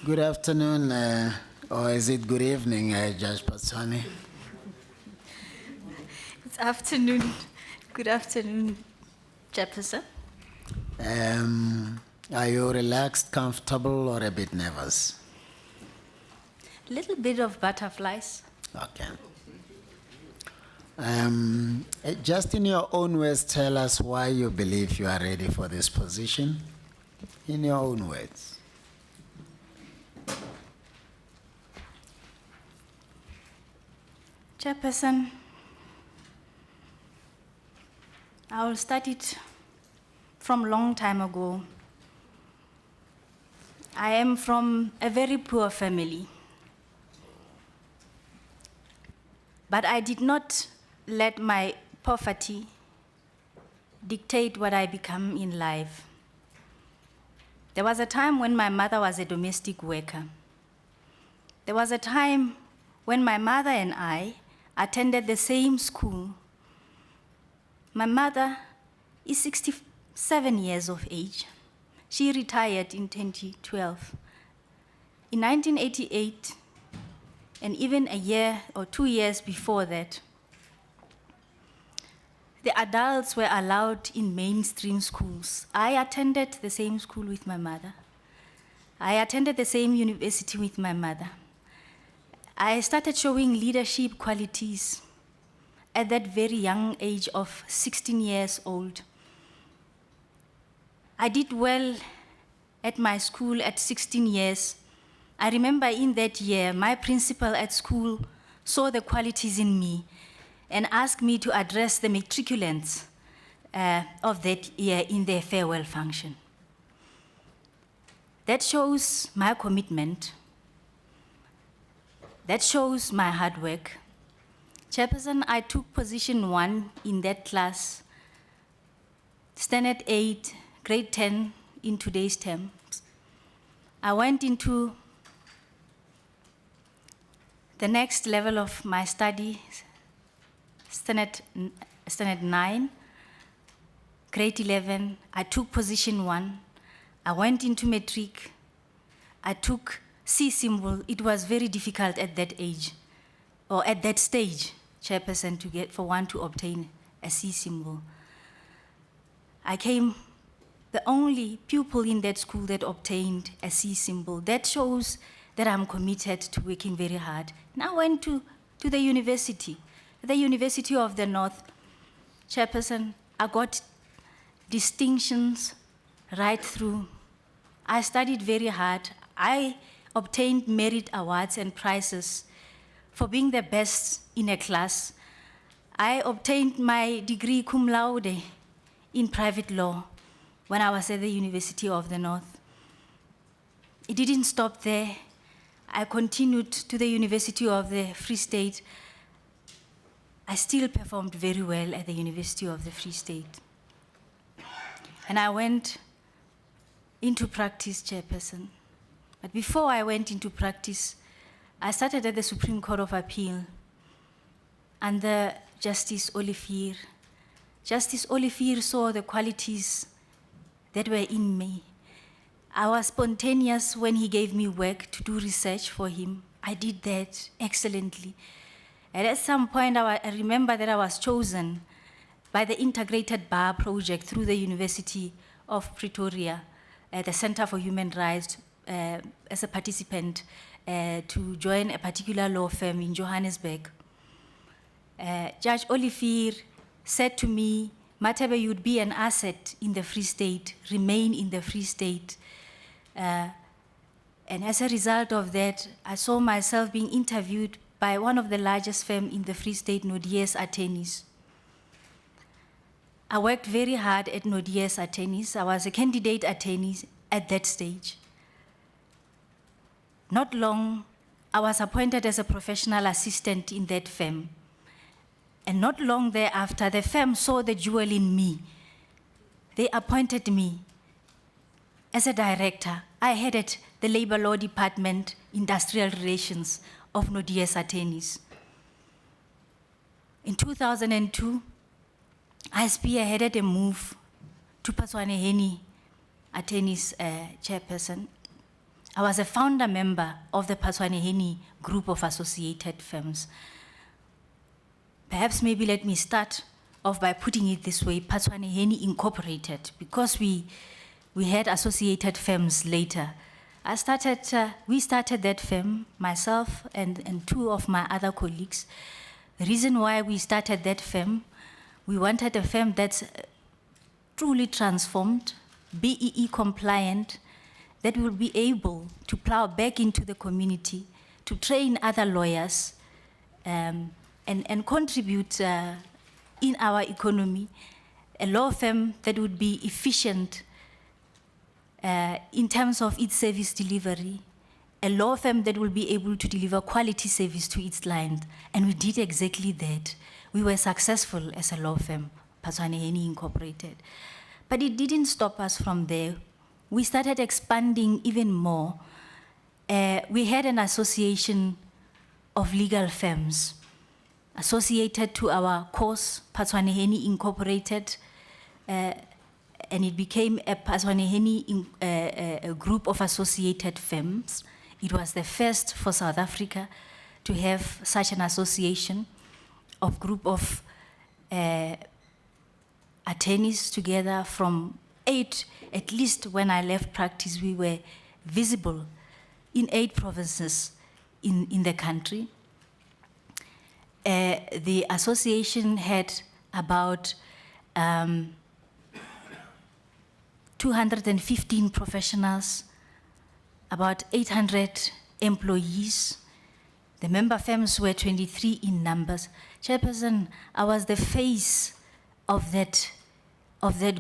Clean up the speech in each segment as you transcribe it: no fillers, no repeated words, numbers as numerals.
Good afternoon, or is it good evening, Judge Phatshoane? It's afternoon. Good afternoon, Chairperson. Are you relaxed, comfortable, or a bit nervous? Little bit of butterflies. Okay. Just in your own words, tell us why you believe you are ready for this position. In your own words. Chairperson, I will start it from long time ago. I am from a very poor family. But I did not let my poverty dictate what I become in life. There was a time when my mother was a domestic worker. There was a time when my mother and I attended the same school. My mother is 67 years of age. She retired in 2012. In 1988, and even a year or 2 years before that, the adults were allowed in mainstream schools. I attended the same school with my mother. I attended the same university with my mother. I started showing leadership qualities at that very young age of 16 years old. I did well at my school at 16 years. I remember in that year, my principal at school saw the qualities in me and asked me to address the matriculants of that year in their farewell function. That shows my commitment. That shows my hard work. Chairperson, I took position 1 in that class, standard 8, grade 10 in today's terms. I went into the next level of my study, standard 9, grade 11. I took position 1. I went into matric. I took C symbol. It was very difficult at that age, or at that stage, Chairperson, to get for one to obtain a C symbol. I came the only pupil in that school that obtained a C symbol. That shows that I'm committed to working very hard. And I went to the university of the North. Chairperson, I got distinctions right through. I studied very hard. I obtained merit awards and prizes for being the best in a class. I obtained my degree cum laude in private law when I was at the University of the North. It didn't stop there. I continued to the University of the Free State. I still performed very well at the University of the Free State. And I went into practice, Chairperson. But before I went into practice, I started at the Supreme Court of Appeal under Justice Olivier. Justice Olivier saw the qualities that were in me. I was spontaneous when he gave me work to do research for him. I did that excellently. And at some point, I remember that I was chosen by the Integrated Bar Project through the University of Pretoria, the Center for Human Rights, as a participant to join a particular law firm in Johannesburg. Judge Olivier said to me, Matebe, you'd be an asset in the Free State, remain in the Free State. And as a result of that, I saw myself being interviewed by one of the largest firms in the Free State, Nodiers Attorneys. I worked very hard at Nodiers Attorneys. I was a candidate attorney at that stage. Not long, I was appointed as a professional assistant in that firm. And not long thereafter, the firm saw the jewel in me. They appointed me as a director. I headed the Labor Law Department, Industrial Relations of Nodiers Attorneys. In 2002, I spearheaded a move to Phatshoane Attorneys Chairperson. I was a founder member of the Phatshoane group of associated firms. Perhaps maybe let me start off by putting it this way, Phatshoane Incorporated, because we had associated firms later. We started that firm, myself and two of my other colleagues. The reason why we started that firm, we wanted a firm that's truly transformed, BEE compliant, that will be able to plow back into the community, to train other lawyers, and contribute in our economy, a law firm that would be efficient in terms of its service delivery, a law firm that will be able to deliver quality service to its client. And we did exactly that. We were successful as a law firm, Phatshoane Incorporated. But it didn't stop us from there. We started expanding even more. We had an association of legal firms associated to our course, Phatshoane Incorporated, and it became a Phatshoane a group of associated firms. It was the first for South Africa to have such an association of group of attorneys together from 8, at least when I left practice, we were visible in 8 provinces in the country. The association had about 215 professionals, about 800 employees. The member firms were 23 in numbers. Chairperson, I was the face of that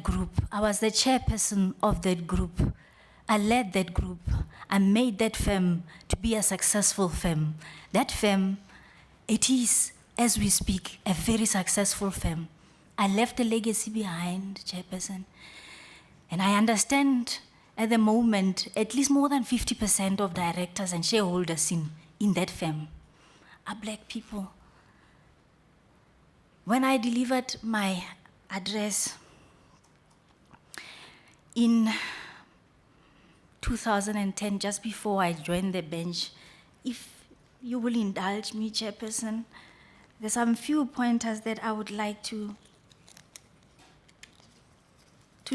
group. I was the chairperson of that group. I led that group. I made that firm to be a successful firm. That firm, it is, as we speak, a very successful firm. I left a legacy behind, Chairperson. And I understand at the moment, at least more than 50% of directors and shareholders in that firm are black people. When I delivered my address in 2010, just before I joined the bench, if you will indulge me, Chairperson, there's some few pointers that I would like to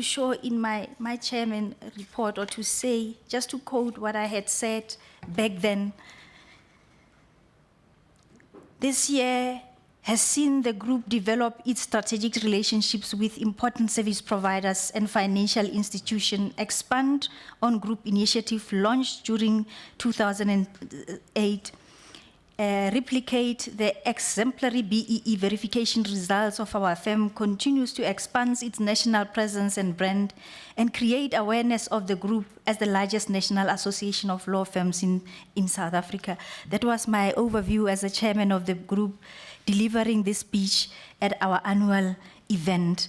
show in my chairman report, or to say, just to quote what I had said back then. This year has seen the group develop its strategic relationships with important service providers and financial institutions, expand on group initiative launched during 2008, replicate the exemplary BEE verification results of our firm, continues to expand its national presence and brand, and create awareness of the group as the largest national association of law firms in South Africa. That was my overview as the chairman of the group, delivering this speech at our annual event.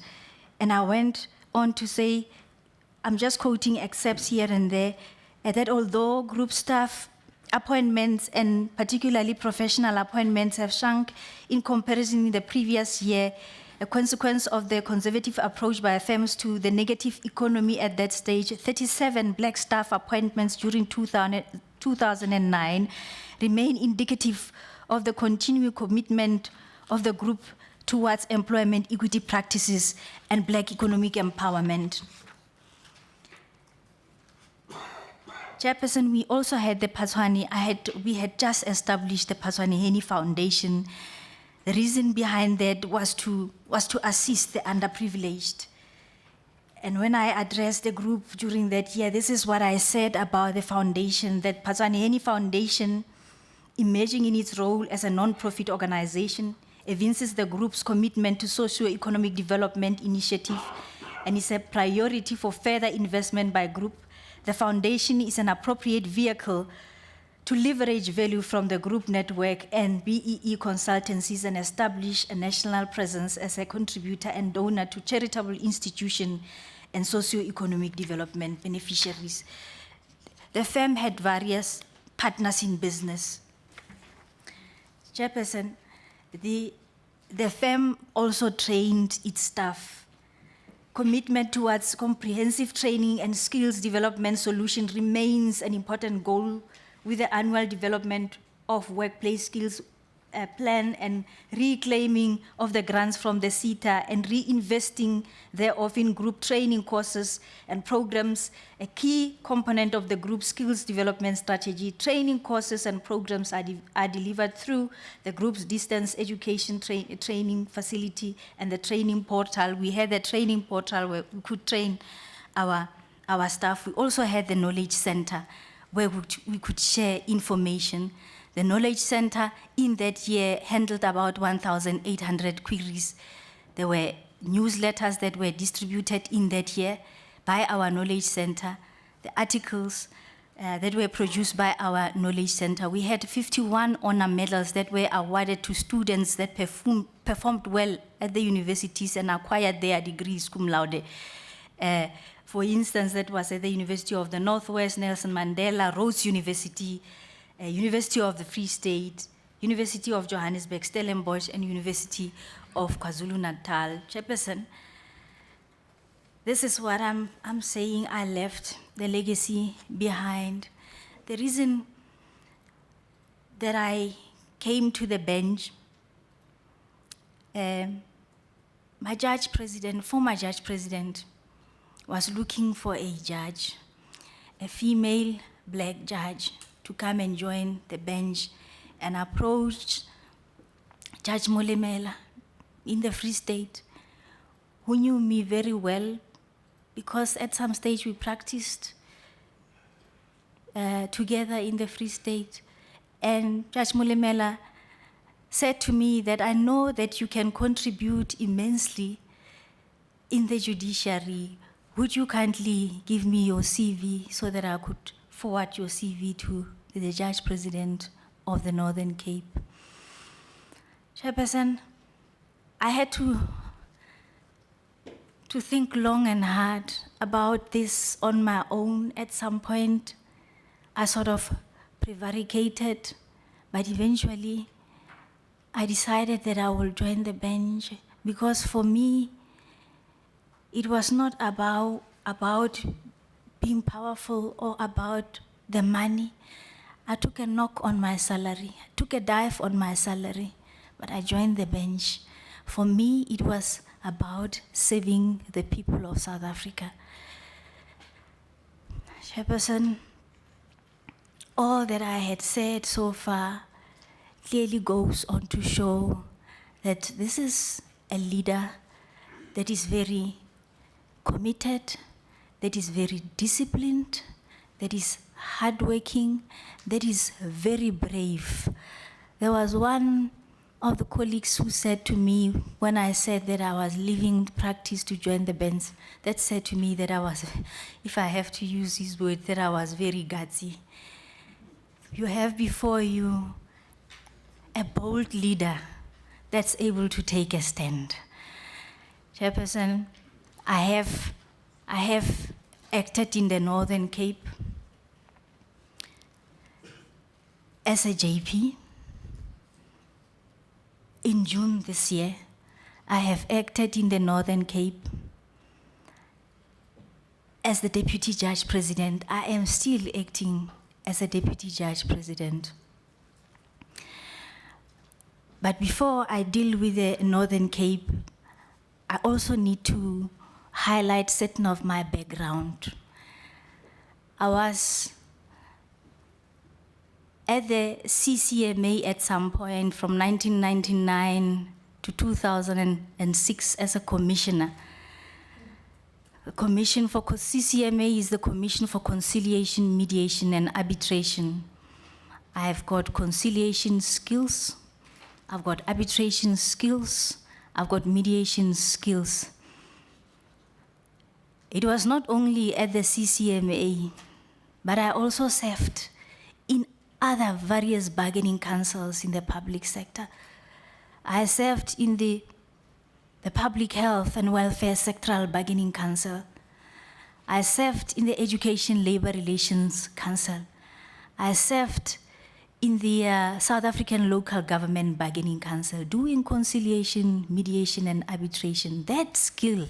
And I went on to say, I'm just quoting excerpts here and there, that although group staff appointments and particularly professional appointments have shrunk in comparison in the previous year, a consequence of the conservative approach by firms to the negative economy at that stage, 37 black staff appointments during 2009 remain indicative of the continued commitment of the group towards employment equity practices and black economic empowerment. Chairperson, we also had the Phatshoane, we had just established the Phatshoane Foundation. The reason behind that was to assist the underprivileged. And when I addressed the group during that year, this is what I said about the foundation, that Phatshoane Foundation, emerging in its role as a non-profit organization, evinces the group's commitment to socio-economic development initiative and is a priority for further investment by group. The foundation is an appropriate vehicle to leverage value from the group network and BEE consultancies and establish a national presence as a contributor and donor to charitable institutions and socio-economic development beneficiaries. The firm had various partners in business. Chairperson, the firm also trained its staff commitment towards comprehensive training and skills development solution remains an important goal with the annual development of workplace skills plan and reclaiming of the grants from the CETA and reinvesting thereof in group training courses and programs, a key component of the group skills development strategy. Training courses and programs are delivered through the group's distance education training facility and the training portal. We had a training portal where we could train our staff. We also had the knowledge center where we could share information. The Knowledge Center in that year handled about 1,800 queries. There were newsletters that were distributed in that year by our Knowledge Center, the articles that were produced by our Knowledge Center. We had 51 honor medals that were awarded to students that performed well at the universities and acquired their degrees cum laude. For instance, that was at the University of the Northwest, Nelson Mandela, Rhodes University, University of the Free State, University of Johannesburg, Stellenbosch, and University of KwaZulu-Natal. Chairperson, this is what I'm saying. I left the legacy behind. The reason that I came to the bench, my judge president, former judge president, was looking for a judge, a female black judge, to come and join the bench, and approached Judge Molemela in the Free State, who knew me very well because at some stage we practiced together in the Free State. And Judge Molemela said to me that I know that you can contribute immensely in the judiciary. Would you kindly give me your CV so that I could forward your CV to the Judge President of the Northern Cape? Chairperson, I had to think long and hard about this on my own. At some point, I sort of prevaricated, but eventually I decided that I will join the bench because for me, it was not about being powerful or about the money. I took a knock on my salary, I took a dive on my salary, but I joined the bench. For me, it was about saving the people of South Africa. Chairperson, all that I had said so far clearly goes on to show that this is a leader that is very committed, that is very disciplined, that is hardworking, that is very brave. There was one of the colleagues who said to me when I said that I was leaving practice to join the bench, that said to me that I was, if I have to use his word, that I was very gutsy. You have before you a bold leader that's able to take a stand. Chairperson, I have acted in the Northern Cape as a JP. In June this year, I have acted in the Northern Cape as the Deputy Judge President. I am still acting as a Deputy Judge President. But before I deal with the Northern Cape, I also need to highlight certain of my background. I was at the CCMA at some point from 1999 to 2006 as a commissioner. The Commission for CCMA is the Commission for Conciliation, Mediation, and Arbitration. I've got conciliation skills, I've got arbitration skills, I've got mediation skills. It was not only at the CCMA, but I also served in other various bargaining councils in the public sector. I served in the Public Health and Welfare Sectoral Bargaining Council. I served in the Education Labor Relations Council. I served in the South African Local Government Bargaining Council, doing conciliation, mediation, and arbitration. That skill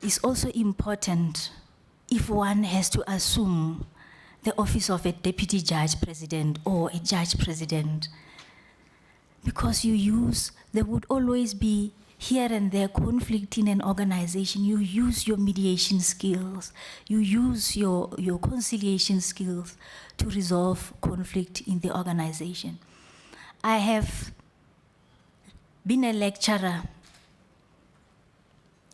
is also important if one has to assume the office of a deputy judge president or a judge president. Because there would always be here and there conflict in an organization. You use your mediation skills, you use your conciliation skills to resolve conflict in the organization. I have been a lecturer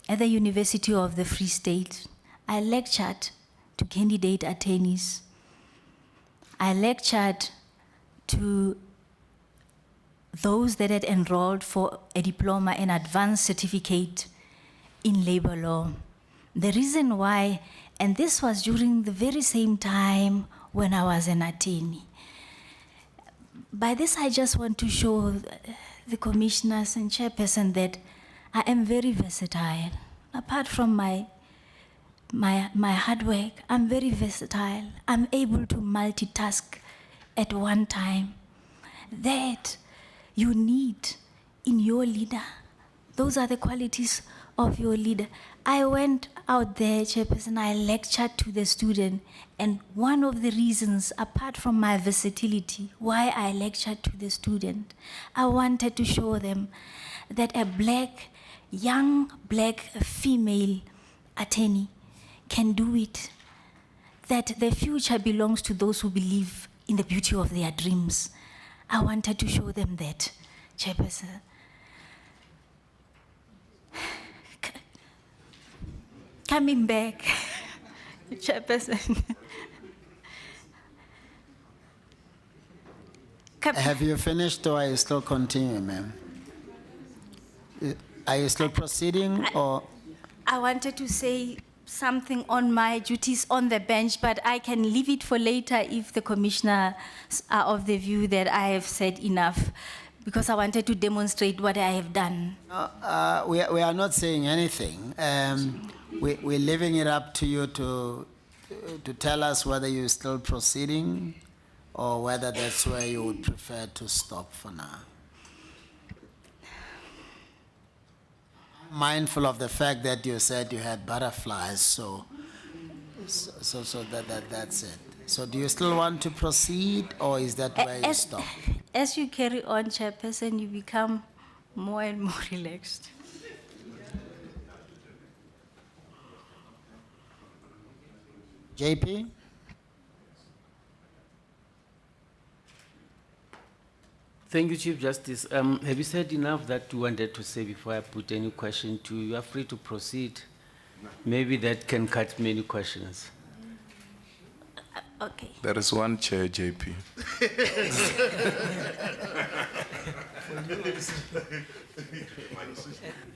at the University of the Free State. I lectured to candidate attorneys. I lectured to those that had enrolled for a diploma and advanced certificate in labor law. The reason why, and this was during the very same time when I was an attorney. By this, I just want to show the commissioners and chairperson that I am very versatile. Apart from my hard work, I'm very versatile. I'm able to multitask at one time. That you need in your leader. Those are the qualities of your leader. I went out there, chairperson, I lectured to the student, and one of the reasons, apart from my versatility, why I lectured to the student, I wanted to show them that a young black female attorney can do it, that the future belongs to those who believe in the beauty of their dreams. I wanted to show them that, chairperson. Coming back, chairperson. Have you finished or are you still continuing, ma'am? Are you still proceeding or? I wanted to say something on my duties on the bench, but I can leave it for later if the commissioners are of the view that I have said enough, because I wanted to demonstrate what I have done. We are not saying anything. We're leaving it up to you to tell us whether you're still proceeding or whether that's where you would prefer to stop for now. Mindful of the fact that you said you had butterflies, so that's it. So do you still want to proceed, or is that where you stop? As you carry on, chairperson, you become more and more relaxed. JP? Thank you, Chief Justice. Have you said enough that you wanted to say before I put any question to you? You are free to proceed. Maybe that can cut many questions. Okay. There is one chair, JP.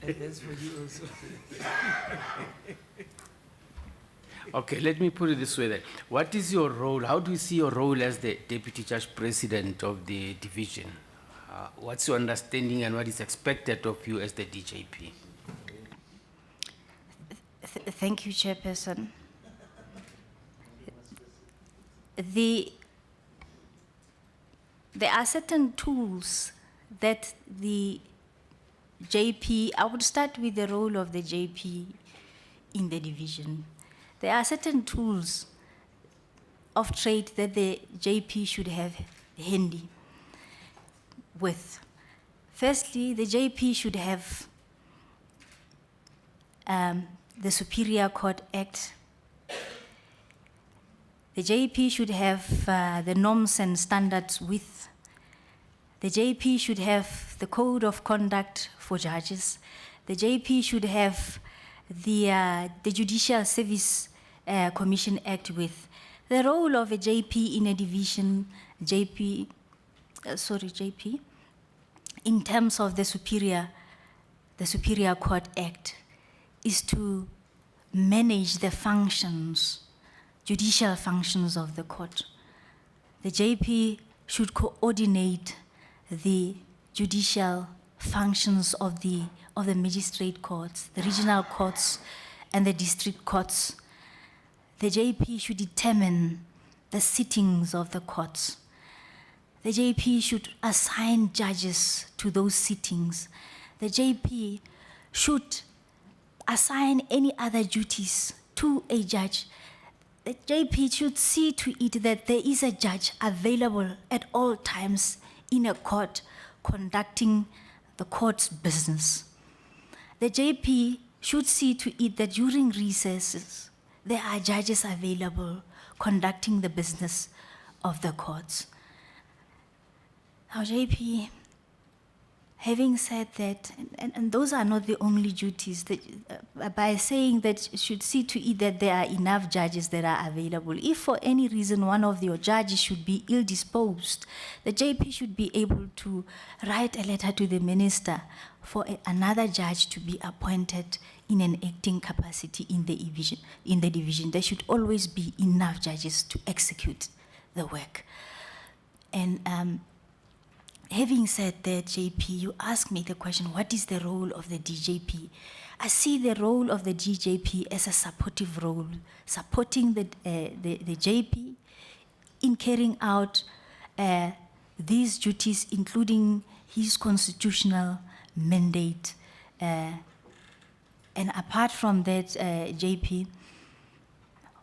And that's for you also. Okay, let me put it this way then. What is your role? How do you see your role as the Deputy Judge President of the division? What's your understanding and what is expected of you as the DJP? Thank you, Chairperson. There are certain tools that the JP, I would start with the role of the JP in the division. There are certain tools of trade that the JP should have handy with. Firstly, the JP should have the Superior Court Act. The JP should have the norms and standards with. The JP should have the Code of Conduct for judges. The JP should have the Judicial Service Commission Act with. The role of a JP in a division, JP, in terms of the Superior Court Act, is to manage the functions, judicial functions of the court. The JP should coordinate the judicial functions of the magistrate courts, the regional courts, and the district courts. The JP should determine the sittings of the courts. The JP should assign judges to those sittings. The JP should assign any other duties to a judge, the JP should see to it that there is a judge available at all times in a court conducting the court's business. The JP should see to it that during recesses, there are judges available conducting the business of the courts. Now, JP, having said that, and those are not the only duties, by saying that you should see to it that there are enough judges that are available. If for any reason one of your judges should be ill-disposed, the JP should be able to write a letter to the minister for another judge to be appointed in an acting capacity in the division. There should always be enough judges to execute the work. And having said that, JP, you asked me the question, what is the role of the DJP? I see the role of the DJP as a supportive role, supporting the JP in carrying out these duties, including his constitutional mandate. And apart from that, JP,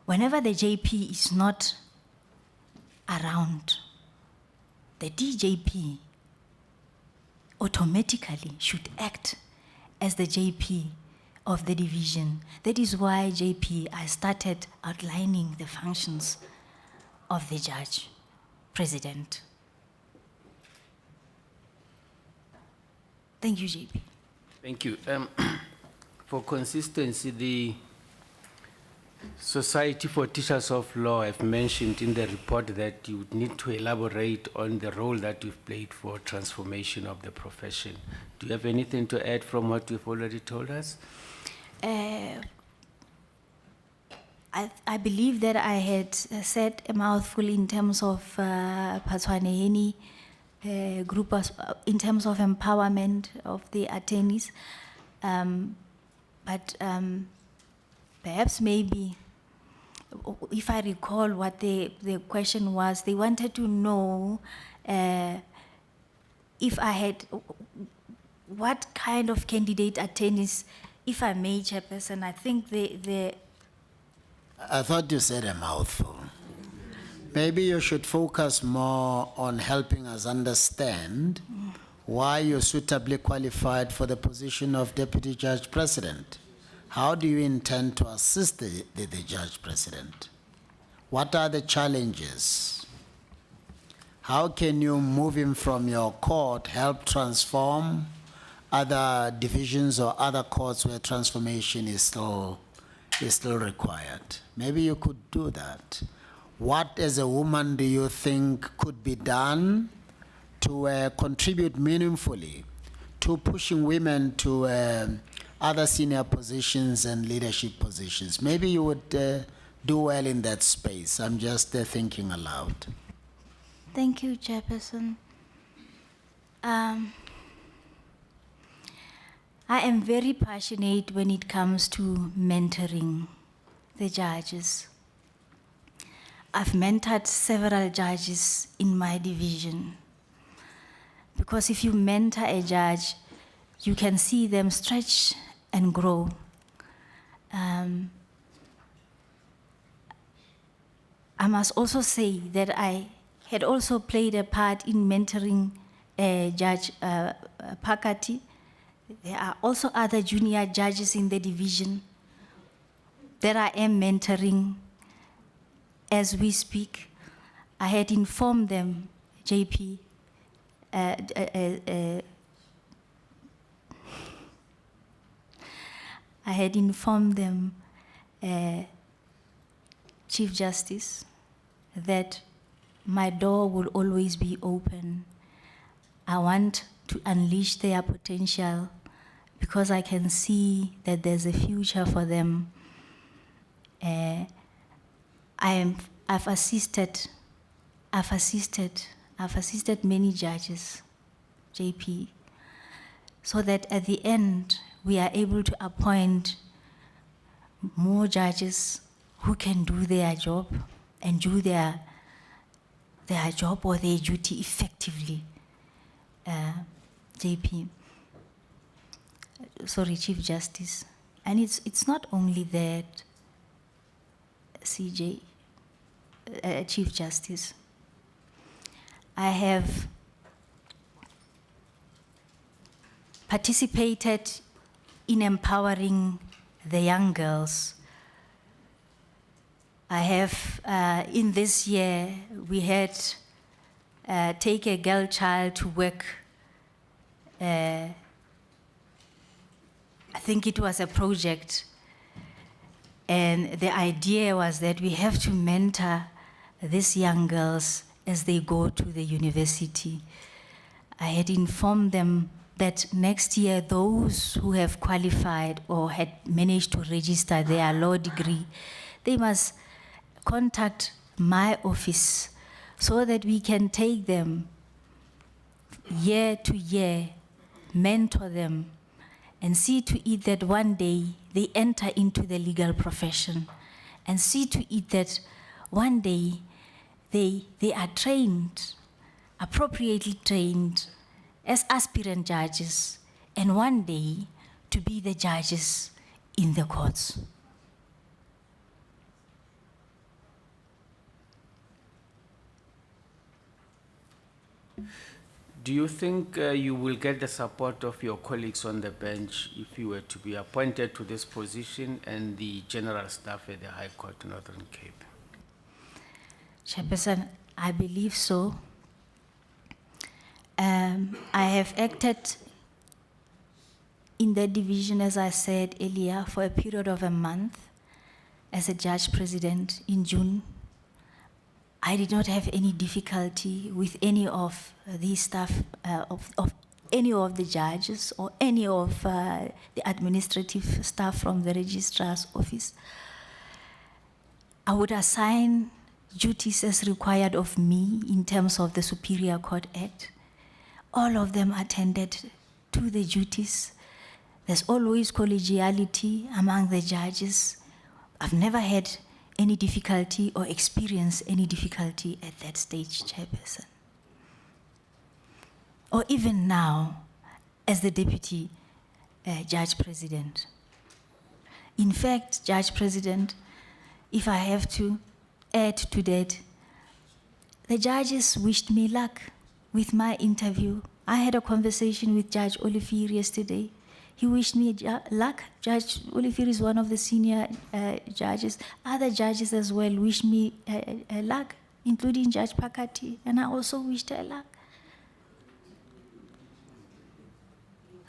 whenever the JP is not around, the DJP automatically should act as the JP of the division. That is why, JP, I started outlining the functions of the judge president. Thank you, JP. Thank you. For consistency, the Society for Teachers of Law have mentioned in the report that you would need to elaborate on the role that you've played for transformation of the profession. Do you have anything to add from what you've already told us? I believe that I had said a mouthful in terms of Phatshoane group, in terms of empowerment of the attorneys. But perhaps maybe, if I recall what the question was, they wanted to know if I had, what kind of candidate attorneys, if I may, Chairperson, I think I thought you said a mouthful. Maybe you should focus more on helping us understand why you're suitably qualified for the position of Deputy Judge President. How do you intend to assist the Judge President? What are the challenges? How can you, moving from your court, help transform other divisions or other courts where transformation is still required? Maybe you could do that. What, as a woman, do you think could be done to contribute meaningfully to pushing women to other senior positions and leadership positions? Maybe you would do well in that space. I'm just thinking aloud. Thank you, Chairperson. I am very passionate when it comes to mentoring the judges. I've mentored several judges in my division. Because if you mentor a judge, you can see them stretch and grow. I must also say that I had also played a part in mentoring Judge Pakati. There are also other junior judges in the division that I am mentoring as we speak. I had informed them, JP, I had informed them, Chief Justice, that my door will always be open. I want to unleash their potential because I can see that there's a future for them. I've assisted many judges, JP, so that at the end we are able to appoint more judges who can do their job and do their job or their duty effectively. JP. Sorry, Chief Justice. And it's not only that, CJ, Chief Justice. I have participated in empowering the young girls. I have, in this year, we had take a girl child to work. I think it was a project. And the idea was that we have to mentor these young girls as they go to the university. I had informed them that next year, those who have qualified or had managed to register their law degree, they must contact my office so that we can take them year to year, mentor them, and see to it that one day they enter into the legal profession, and see to it that one day they are trained, appropriately trained as aspirant judges, and one day to be the judges in the courts. Do you think you will get the support of your colleagues on the bench if you were to be appointed to this position and the general staff at the High Court Northern Cape? Chairperson, I believe so. I have acted in that division, as I said earlier, for a period of a month as a judge president in June. I did not have any difficulty with any of the staff, of any of the judges or any of the administrative staff from the registrar's office. I would assign duties as required of me in terms of the Superior Court Act. All of them attended to the duties. There's always collegiality among the judges. I've never had any difficulty or experience any difficulty at that stage, Chairperson. Or even now, as the Deputy Judge President. In fact, Judge President, if I have to add to that, the judges wished me luck with my interview. I had a conversation with Judge Olivier yesterday. He wished me luck. Judge Olivier is one of the senior judges. Other judges as well wished me luck, including Judge Pakati, and I also wished her luck.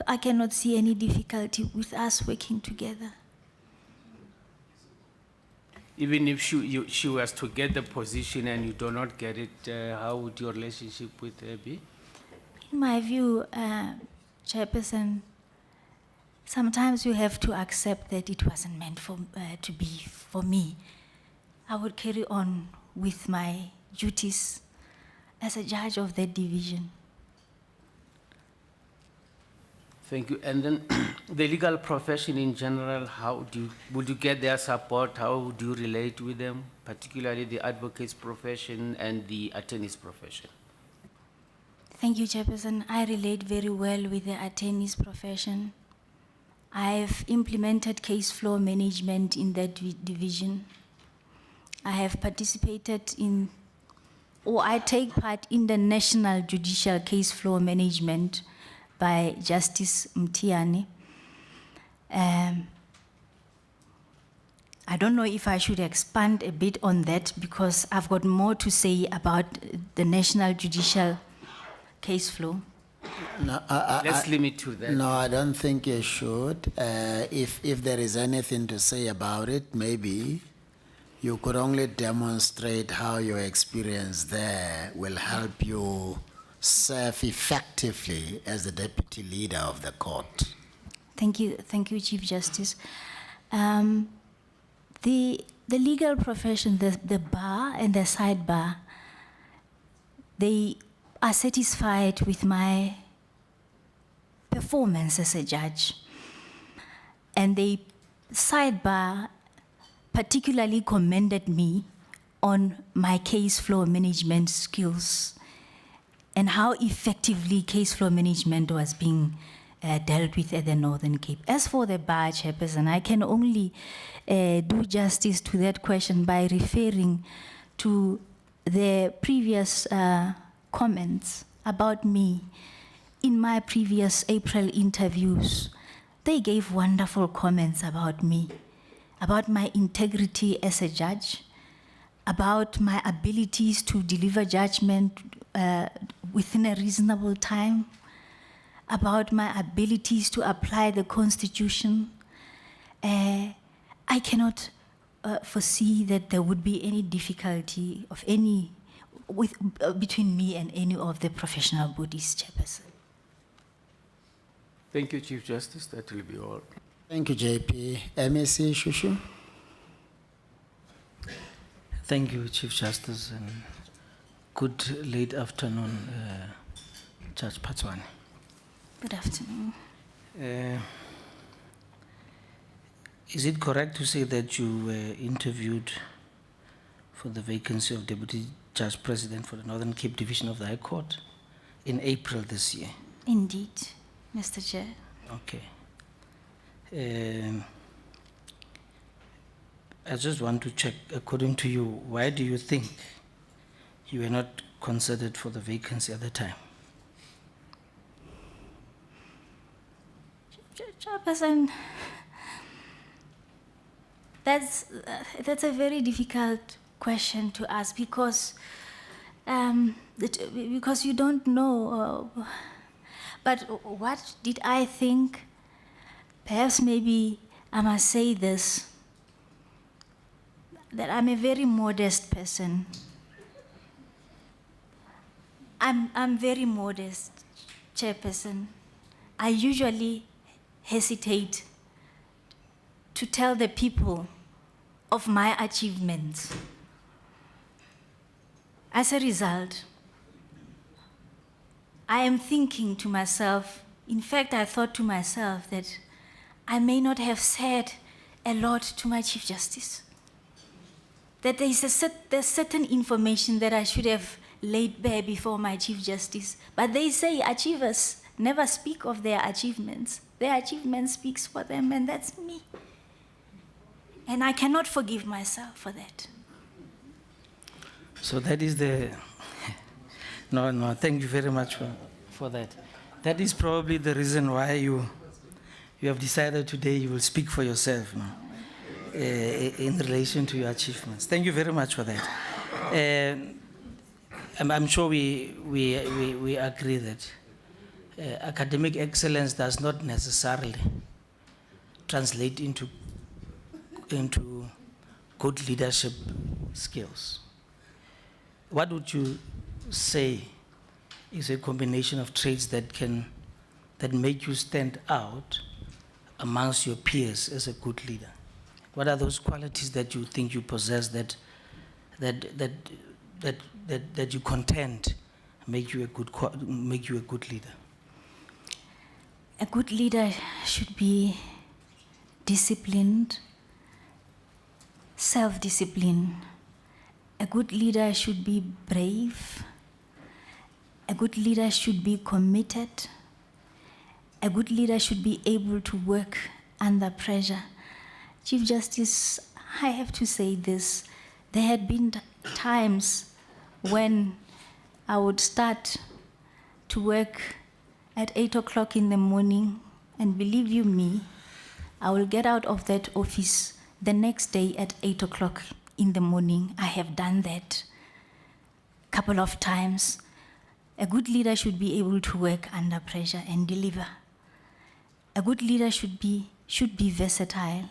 I cannot see any difficulty with us working together. Even if she was to get the position and you do not get it, how would your relationship with her be? In my view, Chairperson, sometimes you have to accept that it wasn't meant to be for me. I would carry on with my duties as a judge of that division. Thank you. And then the legal profession in general, would you get their support? How do you relate with them, particularly the advocates profession and the attorneys profession? Thank you, Chairperson. I relate very well with the attorneys profession. I've implemented case flow management in that division. I have participated in, or I take part in the National Judicial Case Flow Management by Justice Mtiani. I don't know if I should expand a bit on that because I've got more to say about the National Judicial Case Flow. No, Let's limit to that. No, I don't think you should. If there is anything to say about it, maybe you could only demonstrate how your experience there will help you serve effectively as the deputy leader of the court. Thank you, Chief Justice. The legal profession, the bar and the sidebar, they are satisfied with my performance as a judge. And the sidebar particularly commended me on my case flow management skills and how effectively case flow management was being dealt with at the Northern Cape. As for the bar chairperson, I can only do justice to that question by referring to the previous comments about me in my previous April interviews. They gave wonderful comments about me, about my integrity as a judge, about my abilities to deliver judgment within a reasonable time, about my abilities to apply the Constitution. I cannot foresee that there would be any difficulty of any between me and any of the professional bodies, Chairperson. Thank you, Chief Justice. That will be all. Thank you, JP. MEC Shushu. Thank you, Chief Justice, and good late afternoon, Judge Phatshoane. Good afternoon. Is it correct to say that you were interviewed for the vacancy of Deputy Judge President for the Northern Cape Division of the High Court in April this year? Indeed, Mr. Chair. Okay. I just want to check, according to you, why do you think you were not considered for the vacancy at the time? Chairperson, that's a very difficult question to ask because you don't know. But what did I think? Perhaps maybe I must say this, that I'm a very modest person. I'm very modest, Chairperson. I usually hesitate to tell the people of my achievements. As a result, I am thinking to myself, in fact, I thought to myself that I may not have said a lot to my Chief Justice. That there's certain information that I should have laid bare before my Chief Justice. But they say achievers never speak of their achievements. Their achievement speaks for them, and that's me. And I cannot forgive myself for that. So that is the... No, thank you very much for that. That is probably the reason why you have decided today you will speak for yourself in relation to your achievements. Thank you very much for that. I'm sure we agree that academic excellence does not necessarily translate into good leadership skills. What would you say is a combination of traits that make you stand out amongst your peers as a good leader? What are those qualities that you think you possess that you contend make you a good leader? A good leader should be disciplined, self-discipline. A good leader should be brave. A good leader should be committed. A good leader should be able to work under pressure. Chief Justice, I have to say this. There had been times when I would start to work at 8 o'clock in the morning, and believe you me, I will get out of that office the next day at 8 o'clock in the morning. I have done that a couple of times. A good leader should be able to work under pressure and deliver. A good leader should be versatile.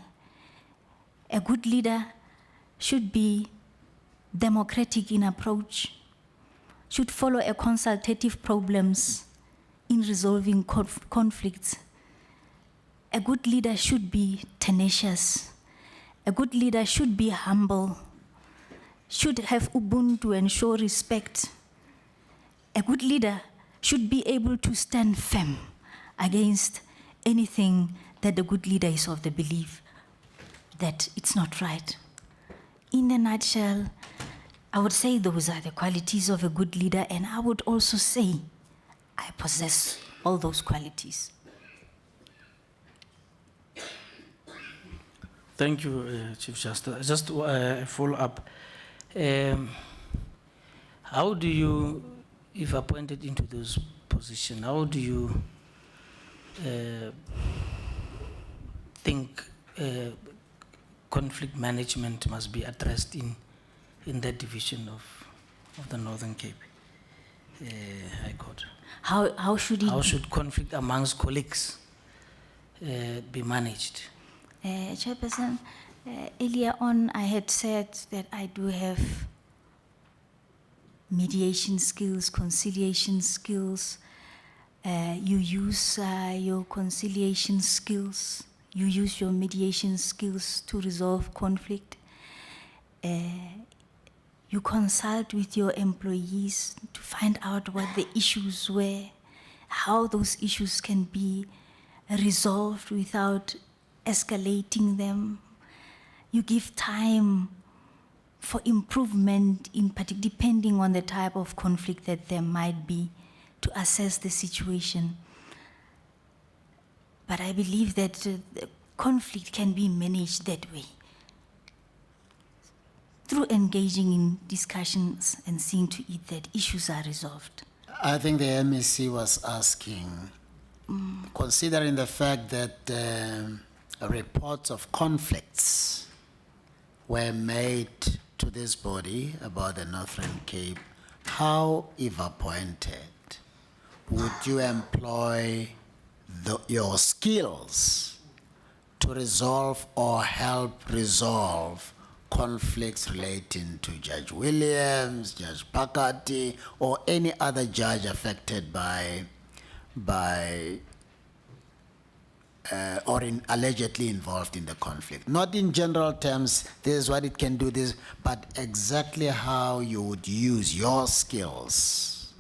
A good leader should be democratic in approach, should follow a consultative problems in resolving conflicts. A good leader should be tenacious. A good leader should be humble, should have ubuntu and show respect. A good leader should be able to stand firm against anything that the good leader is of the belief that it's not right. In a nutshell, I would say those are the qualities of a good leader, and I would also say I possess all those qualities. Thank you, Chief Justice. Just follow up. How do you, if appointed into those positions, how do you think conflict management must be addressed in that division of the Northern Cape High Court? How should it How be? should conflict amongst colleagues be managed? Chairperson, earlier on I had said that I do have mediation skills, conciliation skills. You use your conciliation skills, you use your mediation skills to resolve conflict. You consult with your employees to find out what the issues were, how those issues can be resolved without escalating them. You give time for improvement, in particular, depending on the type of conflict that there might be, to assess the situation. But I believe that the conflict can be managed that way, through engaging in discussions and seeing to it that issues are resolved. I think the MEC was asking, considering the fact that reports of conflicts were made to this body about the Northern Cape, how, if appointed, would you employ your skills to resolve or help resolve conflicts relating to Judge Williams, Judge Pakati, or any other judge affected by or allegedly involved in the conflict? Not in general terms, this is what it can do, this, but exactly how you would use your skills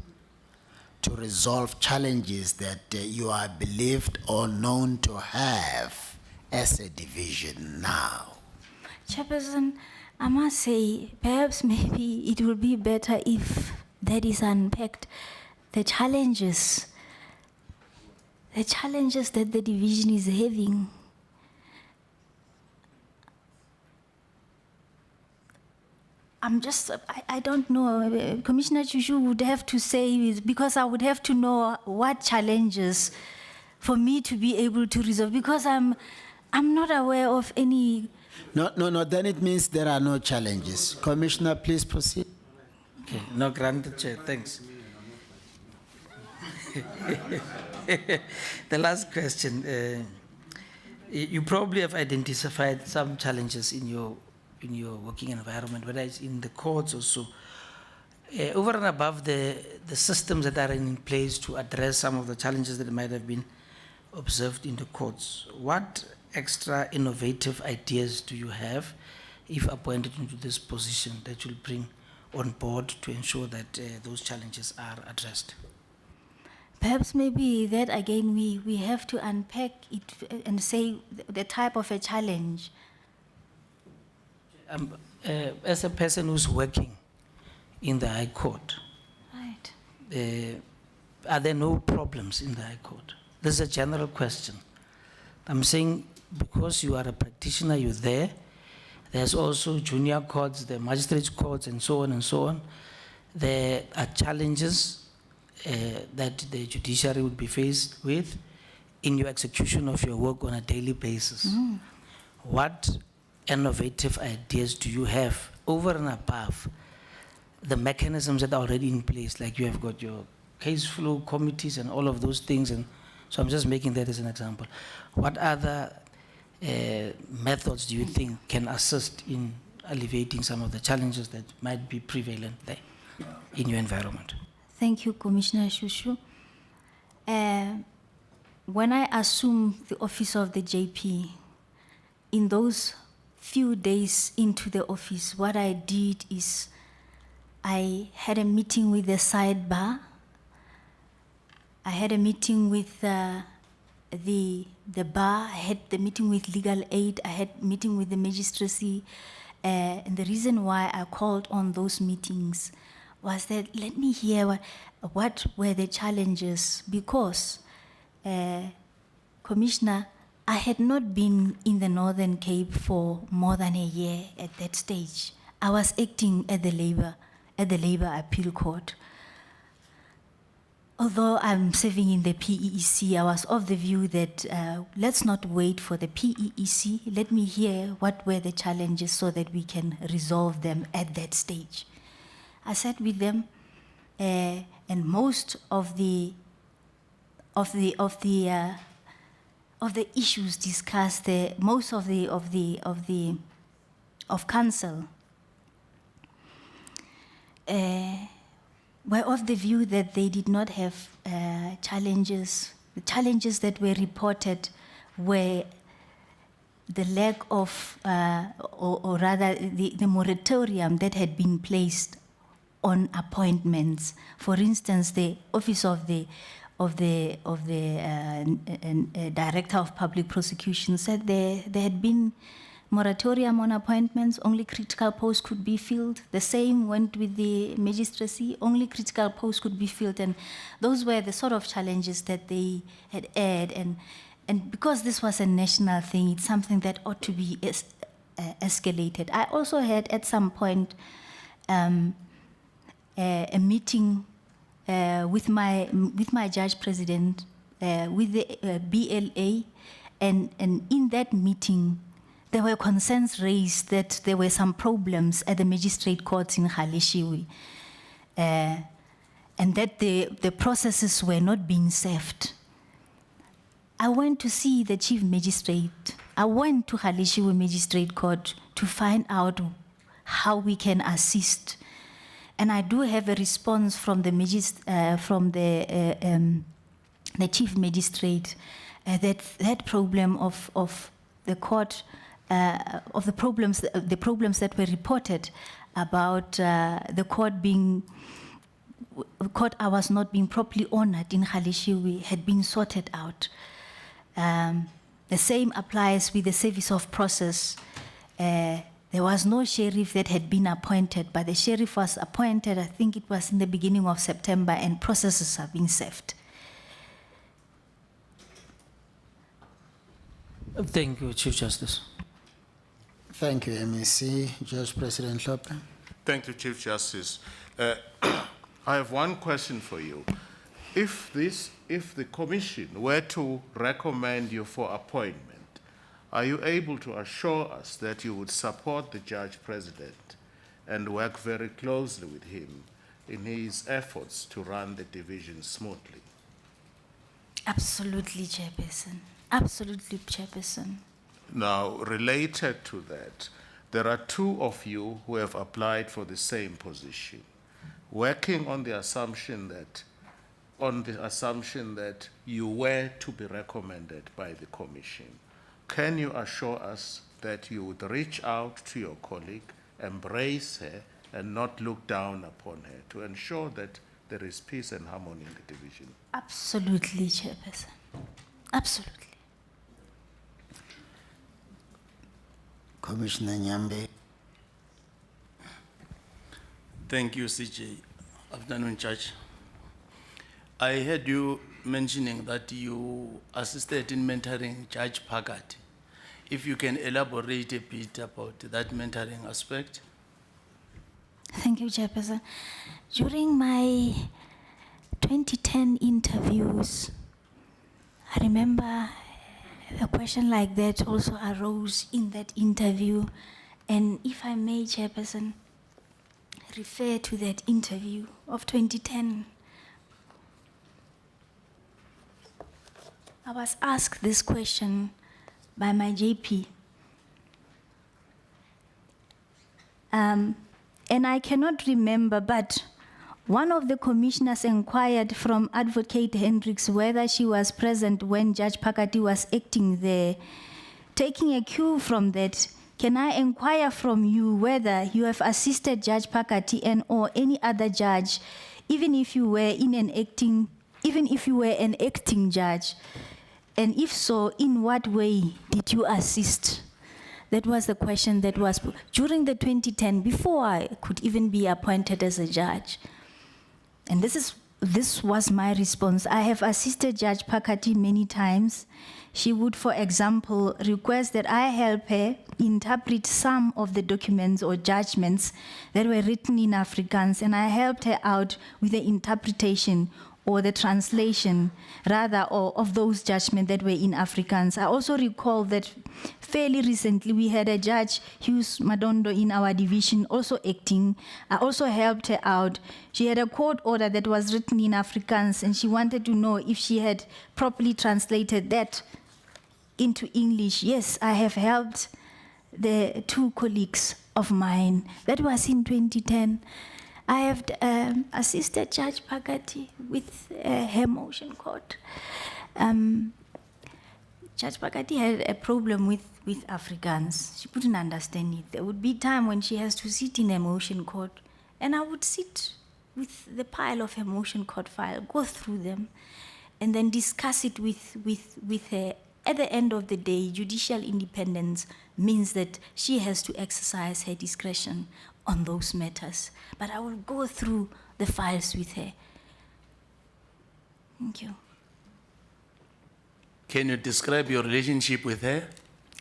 to resolve challenges that you are believed or known to have as a division now. Chairperson, I must say, perhaps maybe it will be better if that is unpacked. The challenges that the division is having. I don't know. Commissioner Chushu would have to say, because I would have to know what challenges for me to be able to resolve, because I'm not aware of any. No, then it means there are no challenges. Commissioner, please proceed. Okay, no, granted, Chair, thanks. The last question. You probably have identified some challenges in your working environment, whether it's in the courts or so. Over and above the systems that are in place to address some of the challenges that might have been observed in the courts, what extra innovative ideas do you have, if appointed into this position, that you'll bring on board to ensure that those challenges are addressed? Perhaps maybe that again we have to unpack it and say the type of a challenge. As a person who's working in the High Court, Right. are there no problems in the High Court? This is a general question. I'm saying because you are a practitioner, you're there. There's also junior courts, the magistrates courts, and so on and so on. There are challenges that the judiciary would be faced with in your execution of your work on a daily basis. What innovative ideas do you have over and above the mechanisms that are already in place? Like you have got your case flow committees and all of those things, and so I'm just making that as an example. What other methods do you think can assist in alleviating some of the challenges that might be prevalent there in your environment? Thank you, Commissioner Shushu. When I assumed the office of the JP, in those few days into the office, what I did is I had a meeting with the sidebar. I had a meeting with the bar. I had the meeting with legal aid. I had meeting with the magistracy. And the reason why I called on those meetings was that let me hear what were the challenges, because Commissioner, I had not been in the Northern Cape for more than a year at that stage. I was acting at the Labour Appeal Court. Although I'm serving in the PEEC, I was of the view that let's not wait for the PEEC. Let me hear what were the challenges so that we can resolve them at that stage. I sat with them, and most of the issues discussed, most of council were of the view that they did not have challenges. The challenges that were reported were the lack of, or rather, the moratorium that had been placed on appointments. For instance, the office of the Director of Public Prosecution said there had been moratorium on appointments, only critical posts could be filled. The same went with the magistracy, only critical posts could be filled. And those were the sort of challenges that they had aired. And because this was a national thing, it's something that ought to be escalated. I also had at some point a meeting with my judge president, with the BLA, and in that meeting, there were concerns raised that there were some problems at the magistrate courts in Galeshewe, and that the processes were not being served. I went to see the chief magistrate. I went to Galeshewe Magistrate Court to find out how we can assist. And I do have a response from the chief magistrate that problem of the court, of the problems that were reported about the court hours not being properly honored in Galeshewe had been sorted out. The same applies with the service of process. There was no sheriff that had been appointed, but the sheriff was appointed, I think it was in the beginning of September, and processes are being served. Thank you, Chief Justice. Thank you, MEC. Judge President Lope. Thank you, Chief Justice. I have one question for you. If the commission were to recommend you for appointment, are you able to assure us that you would support the Judge President and work very closely with him in his efforts to run the division smoothly? Absolutely, Chairperson. Absolutely, Chairperson. Now, related to that, there are two of you who have applied for the same position, working on the assumption that you were to be recommended by the commission. Can you assure us that you would reach out to your colleague, embrace her, and not look down upon her to ensure that there is peace and harmony in the division? Absolutely, Chairperson. Absolutely. Commissioner Nyambe. Thank you, CJ. Afternoon, Judge. I heard you mentioning that you assisted in mentoring Judge Phakati. If you can elaborate a bit about that mentoring aspect. Thank you, Chairperson. During my 2010 interviews, I remember a question like that also arose in that interview. And if I may, Chairperson, refer to that interview of 2010. I was asked this question by my JP. And I cannot remember, but one of the commissioners inquired from Advocate Hendricks whether she was present when Judge Phakati was acting there. Taking a cue from that, can I inquire from you whether you have assisted Judge Phakati and or any other judge, even if you were an acting judge? And if so, in what way did you assist? That was the question that was put during the 2010, before I could even be appointed as a judge. And this is this was my response. I have assisted Judge Pakati many times. She would, for example, request that I help her interpret some of the documents or judgments that were written in Afrikaans, and I helped her out with the interpretation or the translation, rather, of those judgments that were in Afrikaans. I also recall that fairly recently we had a judge, Hughes Madondo, in our division also acting. I also helped her out. She had a court order that was written in Afrikaans, and she wanted to know if she had properly translated that into English. Yes, I have helped the two colleagues of mine. That was in 2010. I have assisted Judge Pakati with her motion court. Judge Pakati had a problem with Afrikaans. She couldn't understand it. There would be time when she has to sit in a motion court, and I would sit with the pile of her motion court file, go through them, and then discuss it with her. At the end of the day, judicial independence means that she has to exercise her discretion on those matters. But I will go through the files with her. Thank you. Can you describe your relationship with her?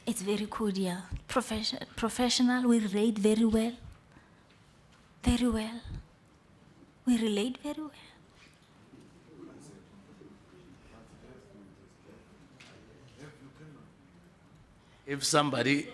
It's very cordial, professional. We relate very well. Very well. We relate very well. If somebody,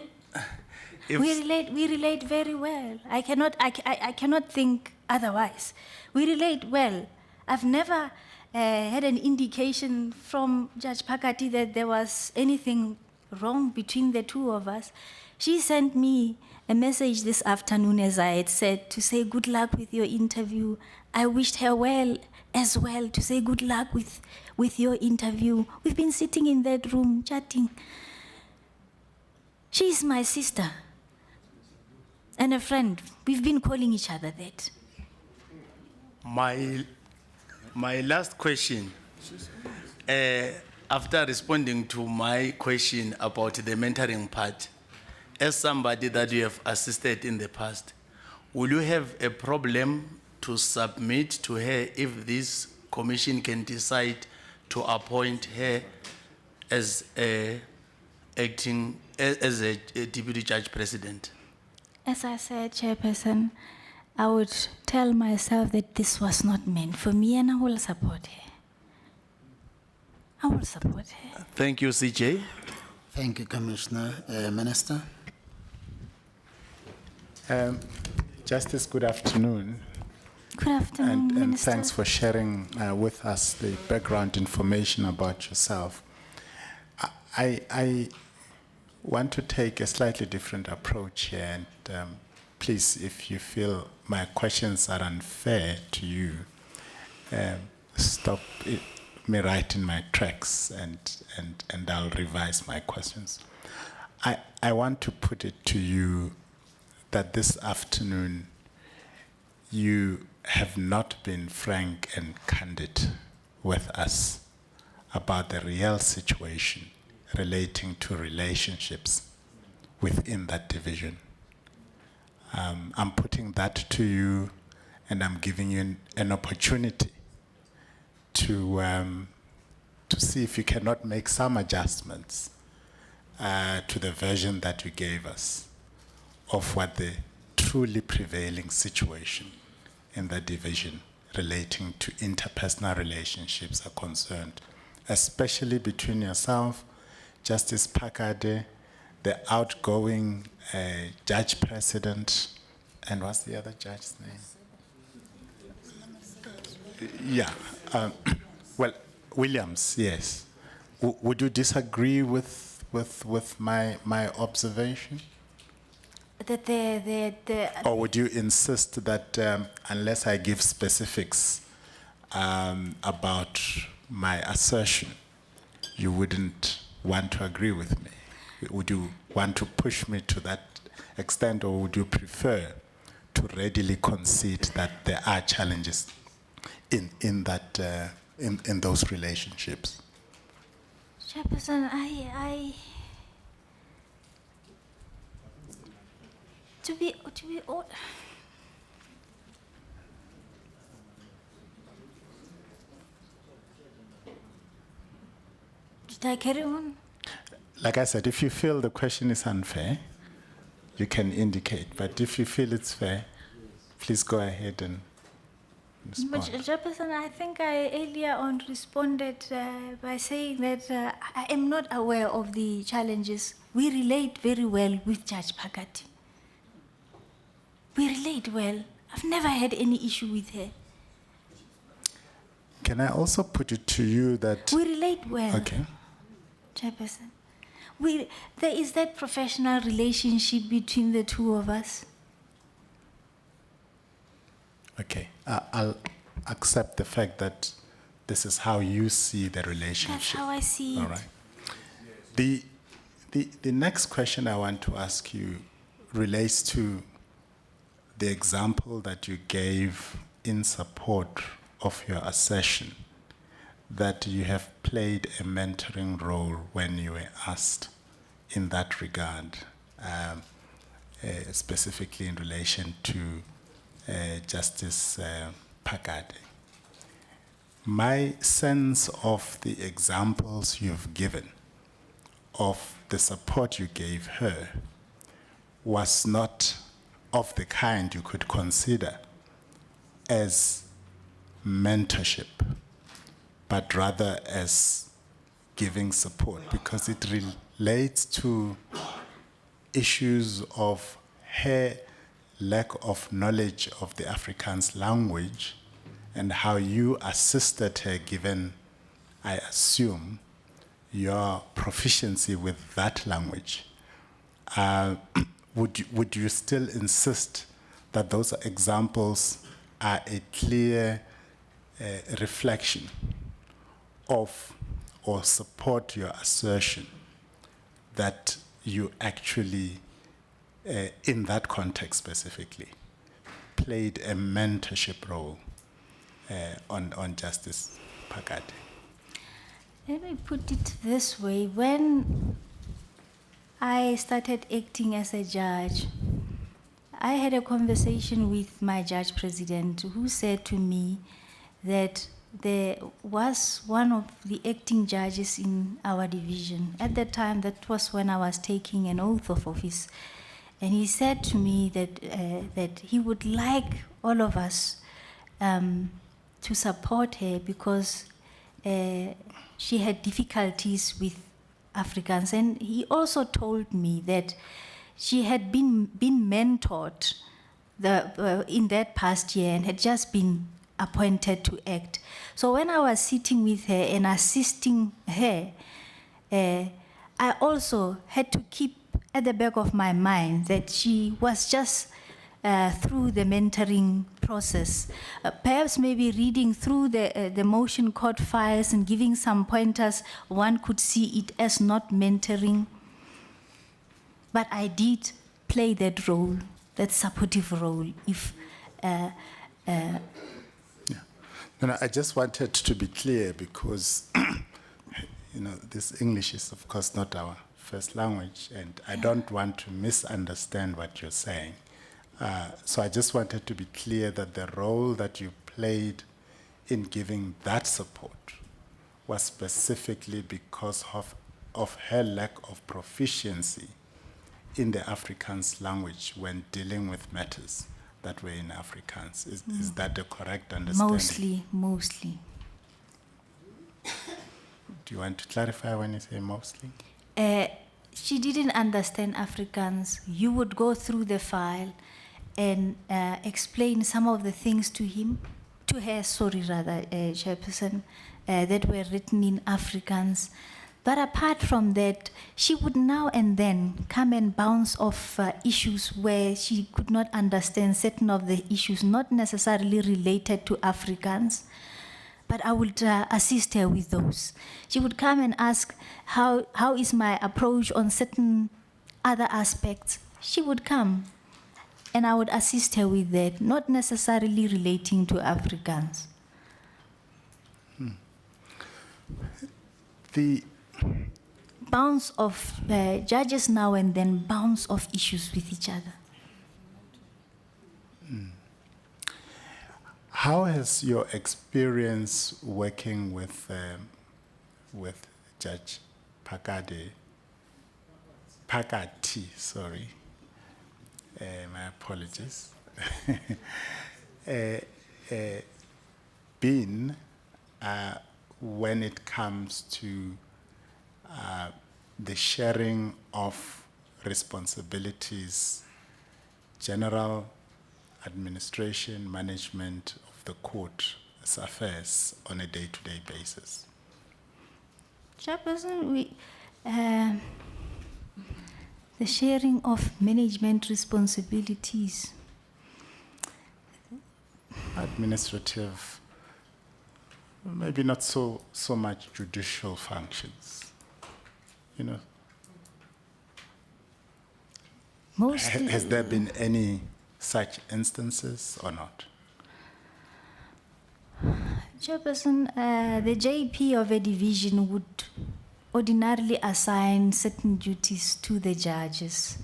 if We relate very well. I cannot think otherwise. We relate well. I've never had an indication from Judge Pakati that there was anything wrong between the two of us. She sent me a message this afternoon, as I had said, to say good luck with your interview. I wished her well as well, to say good luck with your interview. We've been sitting in that room chatting. She's my sister and a friend. We've been calling each other that. my last question, after responding to my question about the mentoring part, as somebody that you have assisted in the past, will you have a problem to submit to her if this commission can decide to appoint her as a deputy judge president? As I said, Chairperson, I would tell myself that this was not meant for me, and I will support her. I will support her. Thank you, CJ. Thank you, Commissioner. Minister? Justice, good afternoon. Good afternoon, And Minister. thanks for sharing with us the background information about yourself. I want to take a slightly different approach here, and please, if you feel my questions are unfair to you, stop me right in my tracks, and I'll revise my questions. I want to put it to you that this afternoon you have not been frank and candid with us about the real situation relating to relationships within that division. I'm putting that to you, and I'm giving you an opportunity to see if you cannot make some adjustments to the version that you gave us of what the truly prevailing situation in the division relating to interpersonal relationships are concerned, especially between yourself, Justice Pakade, the outgoing judge president, and what's the other judge's name? Yeah, well, Williams, yes. Would you disagree with my observation? That Or would you insist that unless I give specifics about my assertion, you wouldn't want to agree with me? Would you want to push me to that extent, or would you prefer to readily concede that there are challenges in those relationships? Chairperson, to be Did I carry on? Like I said, if you feel the question is unfair, you can indicate. But if you feel it's fair, please go ahead and But respond. Chairperson, I think I earlier on responded by saying that I am not aware of the challenges. We relate very well with Judge Phakati. We relate well. I've never had any issue with her. Can I also put it to you that... We relate well, Okay. Chairperson. There is that professional relationship between the two of us. Okay. I'll accept the fact that this is how you see the relationship. That's how I see it. All right. The next question I want to ask you relates to the example that you gave in support of your assertion that you have played a mentoring role when you were asked in that regard, specifically in relation to Justice Phakati. My sense of the examples you've given of the support you gave her was not of the kind you could consider as mentorship, but rather as giving support, because it relates to issues of her lack of knowledge of the Afrikaans language and how you assisted her, given, I assume, your proficiency with that language. Would you still insist that those examples are a clear reflection of or support your assertion that you actually, in that context specifically, played a mentorship role on Justice Phakati? Let me put it this way. When I started acting as a judge, I had a conversation with my judge president who said to me that there was one of the acting judges in our division. At that time, that was when I was taking an oath of office. And he said to me that he would like all of us to support her because she had difficulties with Africans. And he also told me that she had been mentored in that past year and had just been appointed to act. So when I was sitting with her and assisting her, I also had to keep at the back of my mind that she was just through the mentoring process. Perhaps maybe reading through the motion court files and giving some pointers, one could see it as not mentoring. But I did play that role, that supportive role. No, I just wanted to be clear because, this English is, of course, not our first language, and I don't want to misunderstand what you're saying. So I just wanted to be clear that the role that you played in giving that support was specifically because of her lack of proficiency in the Afrikaans language when dealing with matters that were in Afrikaans. Is that the correct understanding? Mostly. Do you want to clarify when you say mostly? She didn't understand Afrikaans. You would go through the file and explain some of the things to her, Chairperson, that were written in Afrikaans. But apart from that, she would now and then come and bounce off issues where she could not understand certain of the issues, not necessarily related to Afrikaans, but I would assist her with those. She would come and ask, how is my approach on certain other aspects? She would come, and I would assist her with that, not necessarily relating to Afrikaans. The Bounce of judges now and then bounce off issues with each other. How has your experience working with Judge Pakati, sorry. My apologies. Been when it comes to the sharing of responsibilities, general administration, management of the court's affairs on a day-to-day basis? Chairperson, the sharing of management responsibilities. Administrative, maybe not so much judicial functions, you know. Mostly, Has there been any such instances or not? Chairperson, the JP of a division would ordinarily assign certain duties to the judges.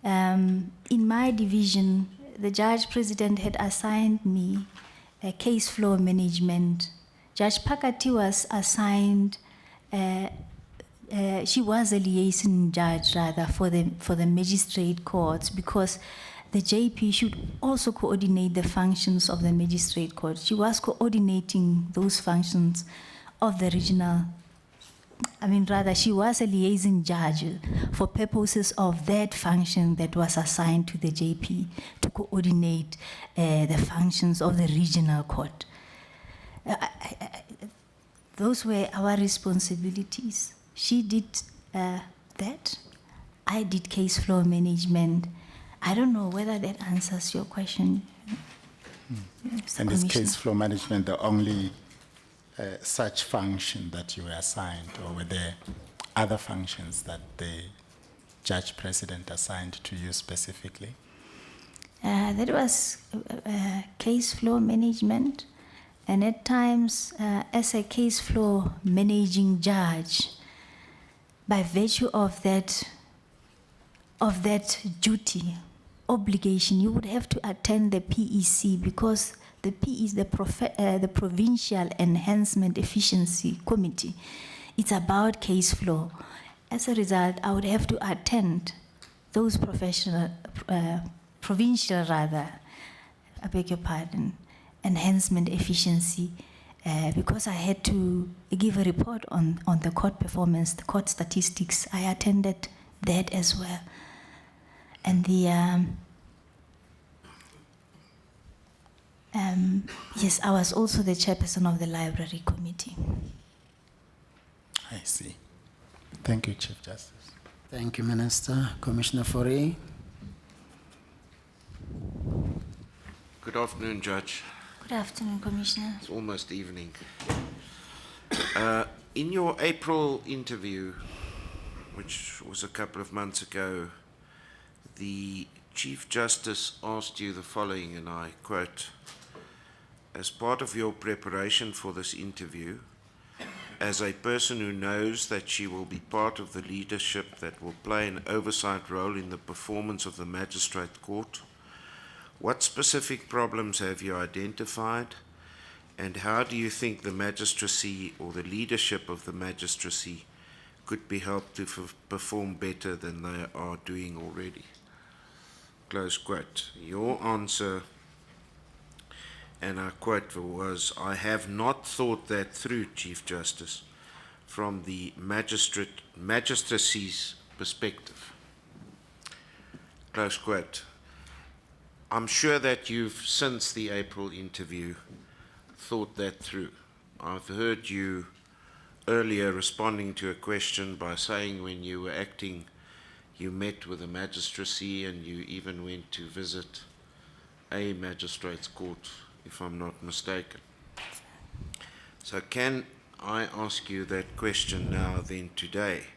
In my division, the judge president had assigned me a case flow management. Judge Pakati was assigned, she was a liaison judge rather for the magistrate courts, because the JP should also coordinate the functions of the magistrate court. She was coordinating those functions of the regional. She was a liaison judge for purposes of that function that was assigned to the JP to coordinate the functions of the regional court. Those were our responsibilities. She did that. I did case flow management. I don't know whether that answers your question. Mr. And is Commissioner. case flow management the only such function that you were assigned, or were there other functions that the judge president assigned to you specifically? That was case flow management, and at times, as a case flow managing judge, by virtue of that duty, obligation, you would have to attend the PEC, because the PE is the Provincial Enhancement Efficiency Committee. It's about case flow. As a result, I would have to attend those provincial enhancement efficiency, because I had to give a report on the court performance, the court statistics. I attended that as well. And yes, I was also the chairperson of the library committee. I see. Thank you, Chief Justice. Thank you, Minister. Commissioner Faure. Good afternoon, Judge. Good afternoon, Commissioner. It's almost evening. In your April interview, which was a couple of months ago, the Chief Justice asked you the following, and I quote, "As part of your preparation for this interview, as a person who knows that she will be part of the leadership that will play an oversight role in the performance of the magistrate court, what specific problems have you identified, and how do you think the magistracy or the leadership of the magistracy could be helped to perform better than they are doing already?" Close quote. Your answer, and I quote, was, "I have not thought that through, Chief Justice, from the magistracy's perspective." Close quote. I'm sure that you've, since the April interview, thought that through. I've heard you earlier responding to a question by saying when you were acting, you met with the magistracy and you even went to visit a magistrate's court, if I'm not mistaken. So can I ask you that question now then today?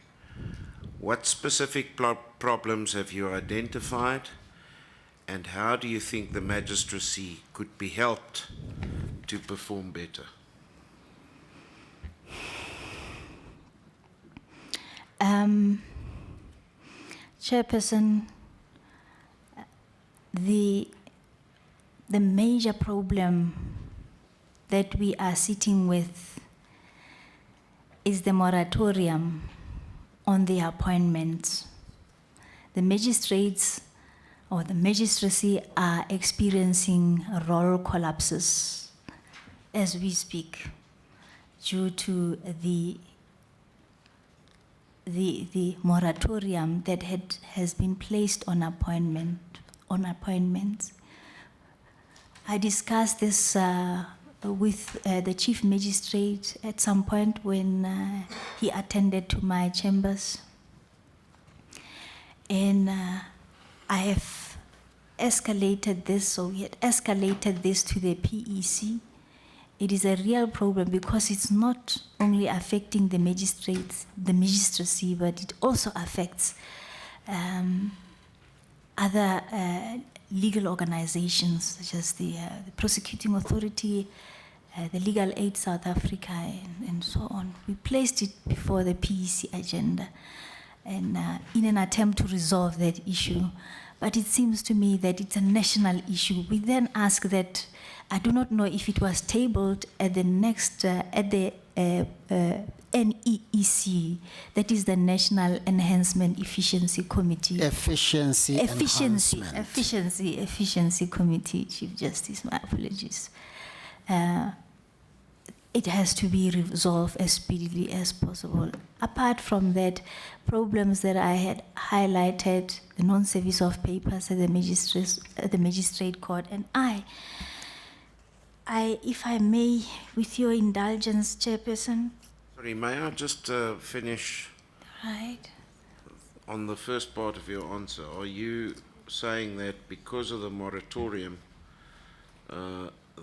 What specific problems have you identified, and how do you think the magistracy could be helped to perform better? Chairperson, the major problem that we are sitting with is the moratorium on their appointments. The magistrates or the magistracy are experiencing role collapses as we speak due to the moratorium that has been placed on appointments. I discussed this with the chief magistrate at some point when he attended to my chambers. And I have escalated this, so we had escalated this to the PEC. It is a real problem because it's not only affecting the magistracy, but it also affects other legal organizations such as the Prosecuting Authority, the Legal Aid South Africa, and so on. We placed it before the PEC agenda and in an attempt to resolve that issue. But it seems to me that it's a national issue. We then ask that, I do not know if it was tabled at the next, at the NEEC, that is the National Enhancement Efficiency Committee. Efficiency Committee, Chief Justice, my apologies. It has to be resolved as speedily as possible. Apart from that, problems that I had highlighted, the non-service of papers at the magistrate court, and if I may, with your indulgence, Chairperson. Sorry, may I just finish Right. on the first part of your answer? Are you saying that because of the moratorium,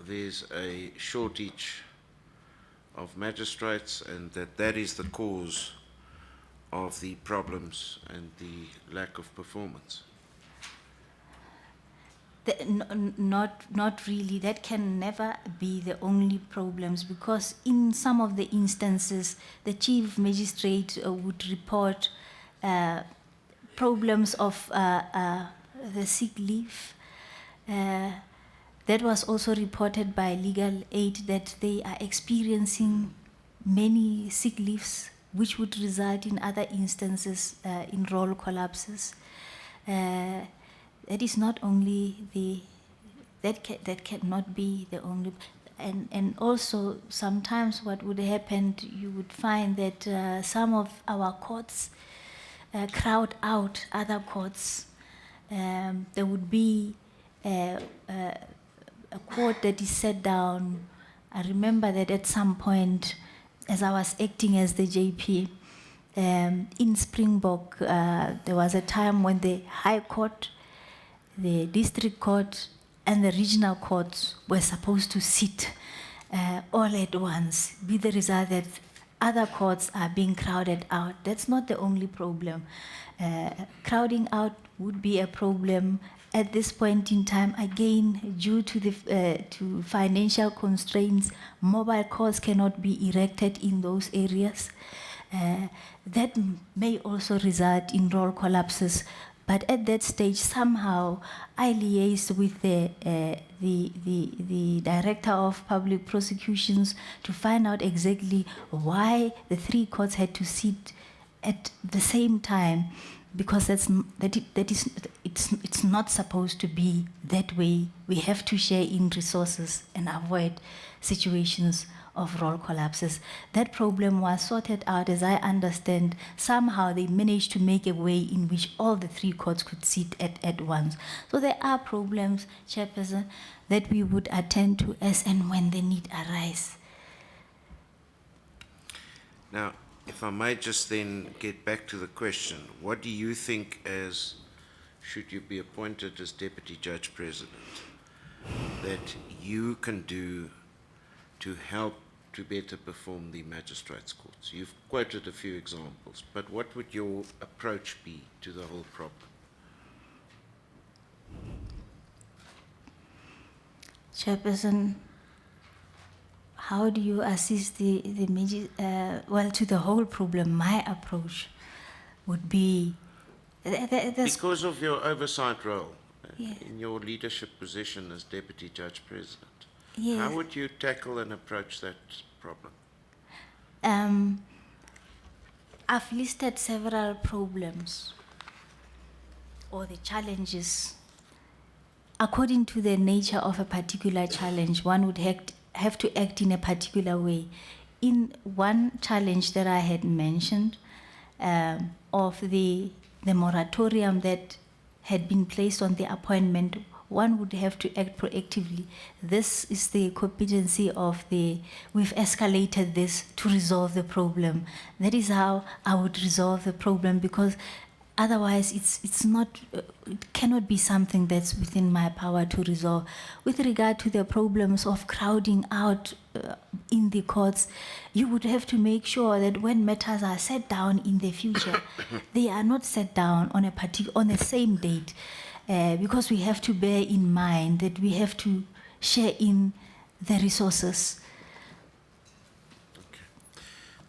there's a shortage of magistrates and that is the cause of the problems and the lack of performance? Not really. That can never be the only problems, because in some of the instances, the chief magistrate would report problems of the sick leave. That was also reported by Legal Aid, that they are experiencing many sick leaves, which would result in other instances in role collapses. That is not only that cannot be the only, and also sometimes what would happen, you would find that some of our courts crowd out other courts. There would be a court that is set down. I remember that at some point, as I was acting as the JP in Springbok, there was a time when the High Court, the District Court, and the regional courts were supposed to sit all at once, with the result that other courts are being crowded out. That's not the only problem. Crowding out would be a problem at this point in time. Again, due to the to financial constraints, mobile courts cannot be erected in those areas. That may also result in role collapses. But at that stage, somehow, I liaised with the Director of Public Prosecutions to find out exactly why the three courts had to sit at the same time, because it's not supposed to be that way. We have to share in resources and avoid situations of role collapses. That problem was sorted out, as I understand. Somehow they managed to make a way in which all the three courts could sit at once. So there are problems, Chairperson, that we would attend to as and when the need arise. Now, if I may just then get back to the question, what do you think, as should you be appointed as Deputy Judge President, that you can do to help to better perform the magistrates' courts? You've quoted a few examples, but what would your approach be to the whole problem? Chairperson, how do you assist well, to the whole problem? My approach would be... Because of your oversight role, Yeah. in your leadership position as Deputy Judge President, Yes. how would you tackle and approach that problem? I've listed several problems or the challenges. According to the nature of a particular challenge, one would have to act in a particular way. In one challenge that I had mentioned, of the moratorium that had been placed on the appointment, one would have to act proactively. This is the competency of we've escalated this to resolve the problem. That is how I would resolve the problem, because otherwise it's not, it cannot be something that's within my power to resolve. With regard to the problems of crowding out in the courts, you would have to make sure that when matters are set down in the future, they are not set down on on the same date, because we have to bear in mind that we have to share in the resources.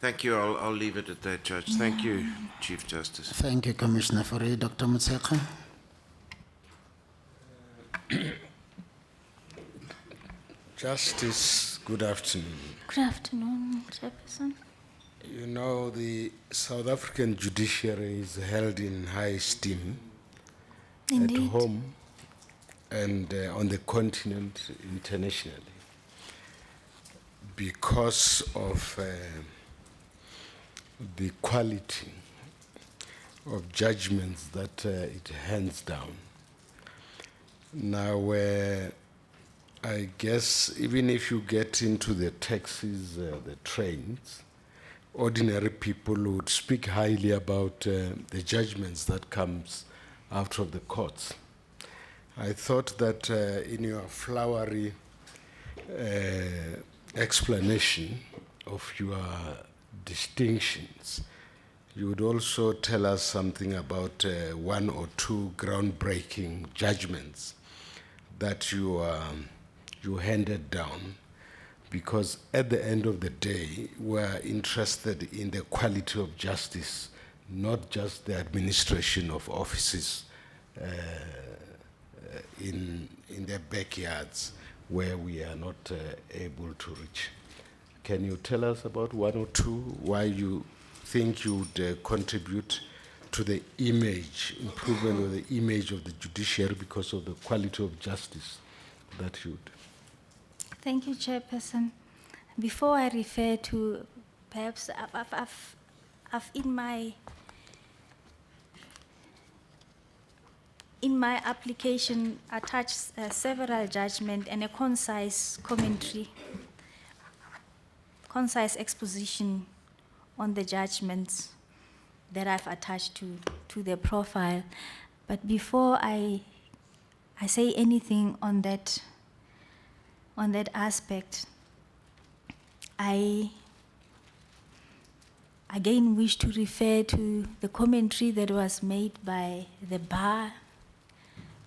Thank you. I'll leave it at that, Judge. Thank you, Chief Justice. Thank you, Commissioner Fourie. Dr. Motshekga. Justice, good afternoon. Good afternoon, Chairperson. You know, the South African judiciary is held in high esteem Indeed. at home and on the continent internationally because of the quality of judgments that it hands down. Now, I guess even if you get into the taxis, the trains, ordinary people would speak highly about the judgments that comes out of the courts. I thought that in your flowery explanation of your distinctions, you would also tell us something about one or two groundbreaking judgments that you handed down, because at the end of the day, we're interested in the quality of justice, not just the administration of offices in their backyards where we are not able to reach. Can you tell us about one or two, why you think you would contribute to the image, improvement of the image of the judiciary because of the quality of justice that you would? Thank you, Chairperson. Before I refer to, perhaps I've in my application attached several judgments and a concise commentary, concise exposition on the judgments that I've attached to the profile. But before I say anything on that aspect, I again wish to refer to the commentary that was made by the bar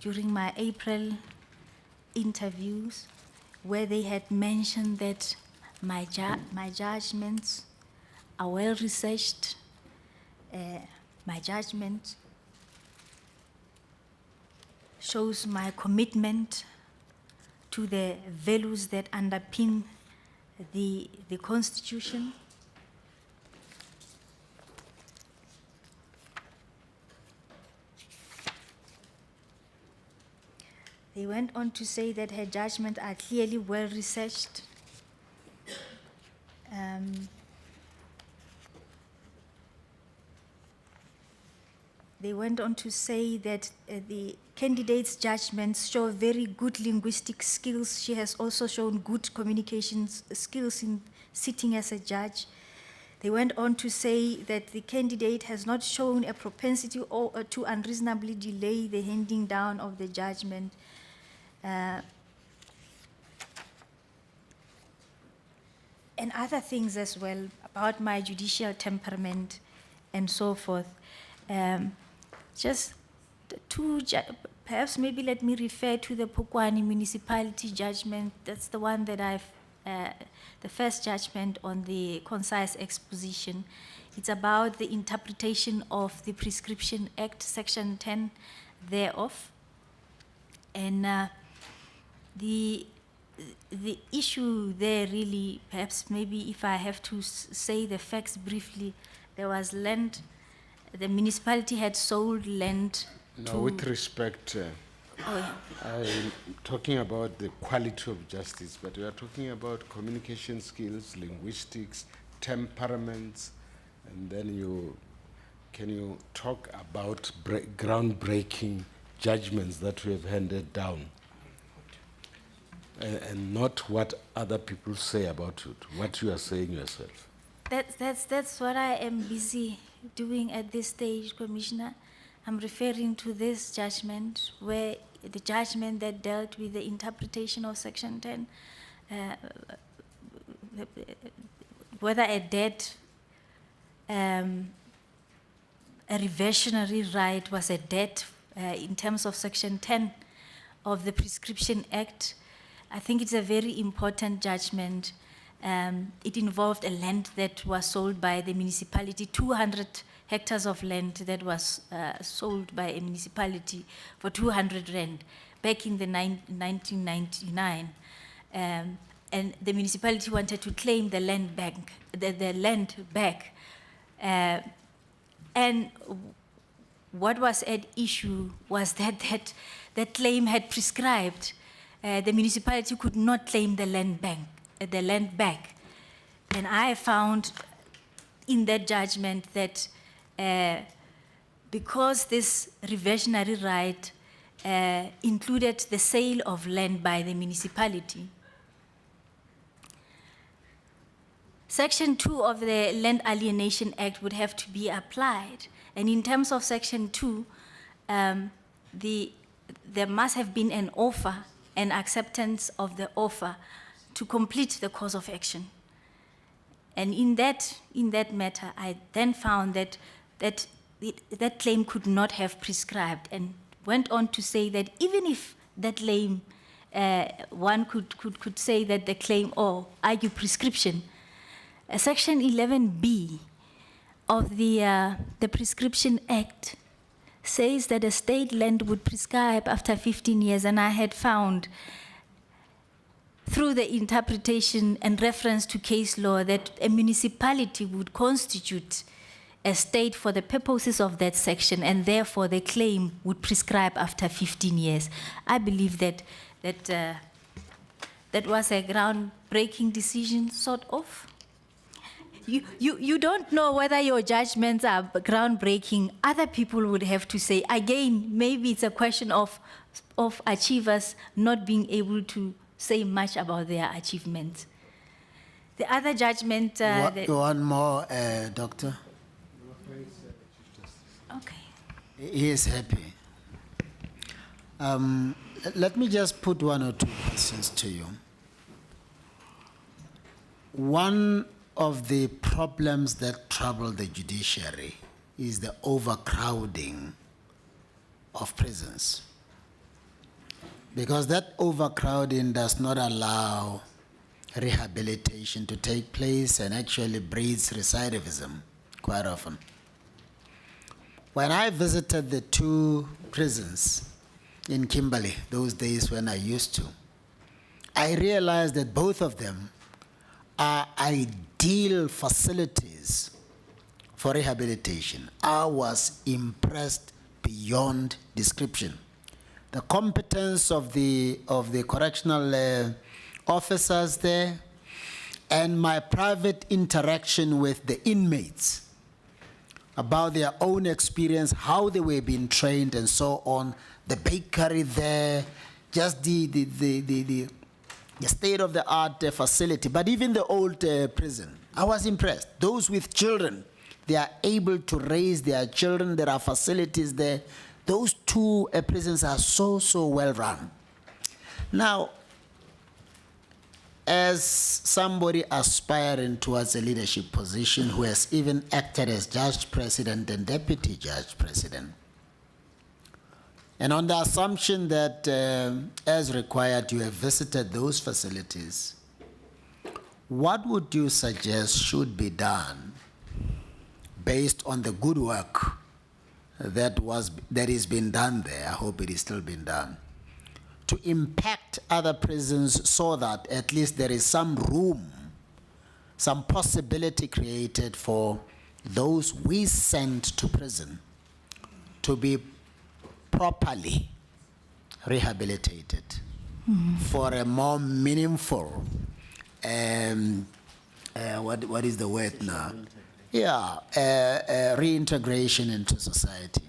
during my April interviews, where they had mentioned that my judgments are well researched. My judgment shows my commitment to the values that underpin the Constitution. They went on to say that her judgments are clearly well researched. They went on to say that the candidate's judgments show very good linguistic skills. She has also shown good communication skills in sitting as a judge. They went on to say that the candidate has not shown a propensity to unreasonably delay the handing down of the judgment. And other things as well about my judicial temperament and so forth. Just two, perhaps maybe let me refer to the Phatshoane municipality judgment. That's the one that the first judgment on the concise exposition. It's about the interpretation of the Prescription Act, Section 10 thereof. And the issue there really, perhaps maybe if I have to say the facts briefly, there was land, the municipality had sold land Now, to. with respect, Oh, yeah. I'm talking about the quality of justice, but we are talking about communication skills, linguistics, temperaments, and then can you talk about groundbreaking judgments that we have handed down? And not what other people say about it, what you are saying yourself. That's what I am busy doing at this stage, Commissioner. I'm referring to this judgment, where the judgment that dealt with the interpretation of Section 10, whether a debt, a reversionary right was a debt in terms of Section 10 of the Prescription Act. I think it's a very important judgment. It involved a land that was sold by the municipality, 200 hectares of land that was sold by a municipality for 200 rand back in the 1999. And the municipality wanted to claim the land back, the land back. And what was at issue was that claim had prescribed. The municipality could not claim the land back. And I found in that judgment that because this reversionary right included the sale of land by the municipality, Section 2 of the Land Alienation Act would have to be applied. And in terms of Section 2, there must have been an offer and acceptance of the offer to complete the course of action. And in that matter, I then found that claim could not have prescribed, and went on to say that even if that claim, one could say that the claim or argue prescription, Section 11B of the Prescription Act says that a state land would prescribe after 15 years, and I had found through the interpretation and reference to case law that a municipality would constitute a state for the purposes of that section, and therefore the claim would prescribe after 15 years. I believe that was a groundbreaking decision, sort of. You don't know whether your judgments are groundbreaking. Other people would have to say. Again, maybe it's a question of achievers not being able to say much about their achievements. The other judgment... One more, Doctor. Okay. He is happy. Let me just put one or two questions to you. One of the problems that trouble the judiciary is the overcrowding of prisons. Because that overcrowding does not allow rehabilitation to take place and actually breeds recidivism quite often. When I visited the two prisons in Kimberley, those days when I used to, I realized that both of them are ideal facilities for rehabilitation. I was impressed beyond description. The competence of the correctional officers there, and my private interaction with the inmates about their own experience, how they were being trained and so on, the bakery there, just the state-of-the-art facility, but even the old prison. I was impressed. Those with children, they are able to raise their children. There are facilities there. Those two prisons are so well run. Now, as somebody aspiring towards a leadership position who has even acted as judge president and deputy judge president, and on the assumption that, as required, you have visited those facilities, what would you suggest should be done based on the good work that is being done there? I hope it is still being done, to impact other prisons so that at least there is some room, some possibility created for those we send to prison to be properly rehabilitated for a more meaningful, what is the word now? Yeah, reintegration into society.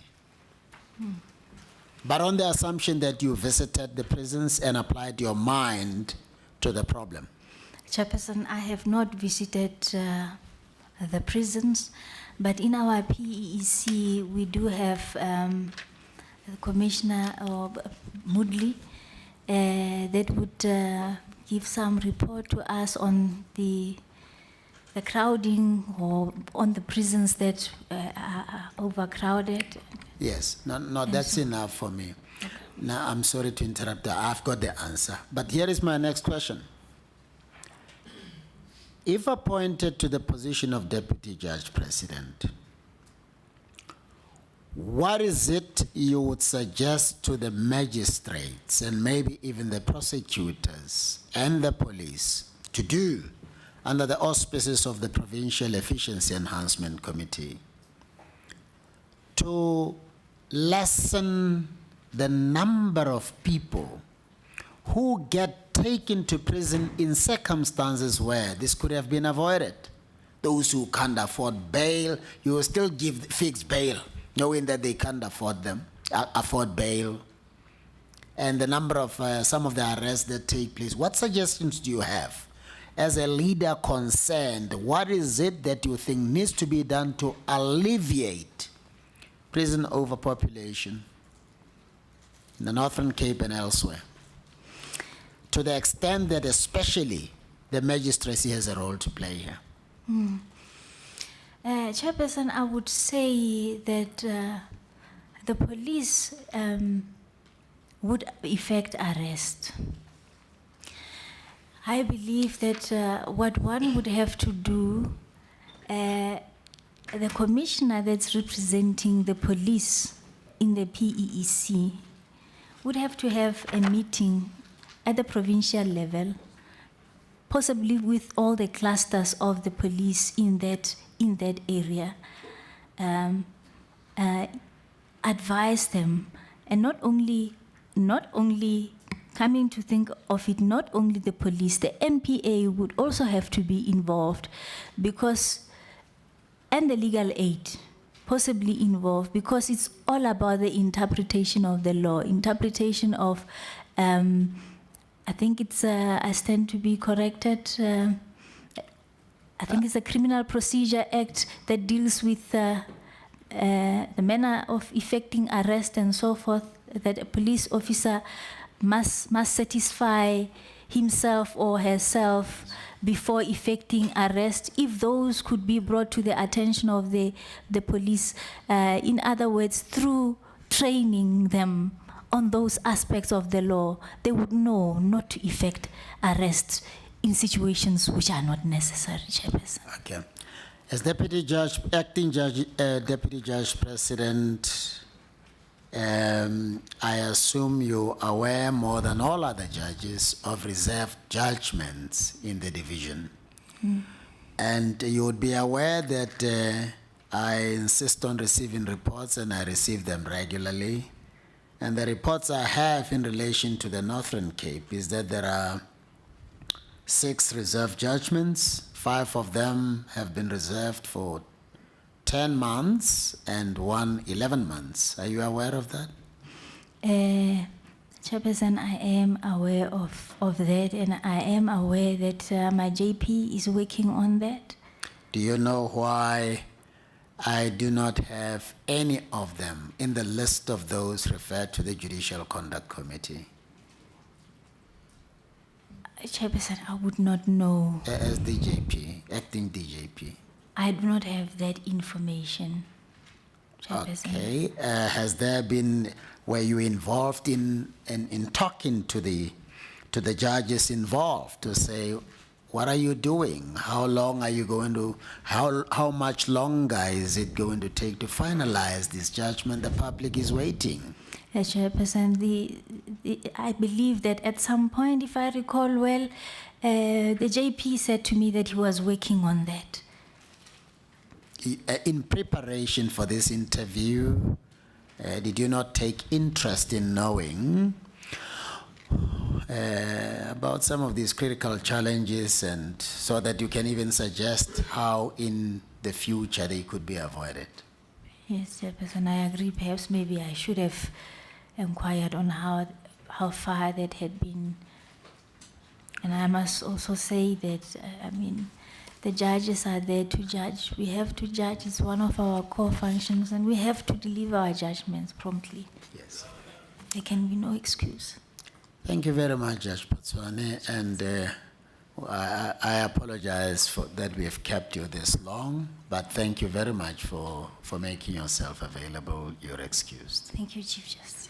But on the assumption that you visited the prisons and applied your mind to the problem. Chairperson, I have not visited the prisons, but in our PEEC, we do have Commissioner Moodley that would give some report to us on the crowding or on the prisons that are overcrowded. Yes, no, that's enough for me. Now, I'm sorry to interrupt. I've got the answer. But here is my next question. If appointed to the position of Deputy Judge President, what is it you would suggest to the magistrates and maybe even the prosecutors and the police to do under the auspices of the Provincial Efficiency Enhancement Committee to lessen the number of people who get taken to prison in circumstances where this could have been avoided? Those who can't afford bail, you will still give fixed bail, knowing that they can't afford bail. And the number of some of the arrests that take place. What suggestions do you have as a leader concerned? What is it that you think needs to be done to alleviate prison overpopulation in the Northern Cape and elsewhere, to the extent that especially the magistracy has a role to play here? Chairperson, I would say that the police would effect arrest. I believe that what one would have to do, the commissioner that's representing the police in the PEEC would have to have a meeting at the provincial level, possibly with all the clusters of the police in that area, advise them, and not only coming to think of it, not only the police, the MPA would also have to be involved, because, and the legal aid possibly involved, because it's all about the interpretation of the law, interpretation of, I think it's, I stand to be corrected, I think it's the Criminal Procedure Act that deals with the manner of effecting arrest and so forth, that a police officer must satisfy himself or herself before effecting arrest, if those could be brought to the attention of the police. In other words, through training them on those aspects of the law, they would know not to effect arrests in situations which are not necessary, Chairperson. Okay. As Deputy Judge, Acting Judge, Deputy Judge President, I assume you're aware more than all other judges of reserved judgments in the division. And you would be aware that I insist on receiving reports, and I receive them regularly. And the reports I have in relation to the Northern Cape is that there are 6 reserved judgments. 5 of them have been reserved for 10 months and 1 11 months. Are you aware of that? Chairperson, I am aware of that, and I am aware that my JP is working on that. Do you know why I do not have any of them in the list of those referred to the Judicial Conduct Committee? Chairperson, I would not know. As DJP, acting DJP. I do not have that information, Chairperson. Okay. Has there been, were you involved in talking to the judges involved to say, what are you doing? How long are you going to, how much longer is it going to take to finalize this judgment? The public is waiting. Yes, Chairperson, I believe that at some point, if I recall well, the JP said to me that he was working on that. in preparation for this interview, did you not take interest in knowing about some of these critical challenges, and so that you can even suggest how in the future they could be avoided? Yes, Chairperson, I agree. Perhaps maybe I should have inquired on how far that had been. And I must also say that, the judges are there to judge. We have to judge. It's one of our core functions, and we have to deliver our judgments promptly. Yes. There can be no excuse. Thank you very much, Judge Phatshoane, and I apologize for that we have kept you this long, but thank you very much for making yourself available. You're excused. Thank you, Chief Justice.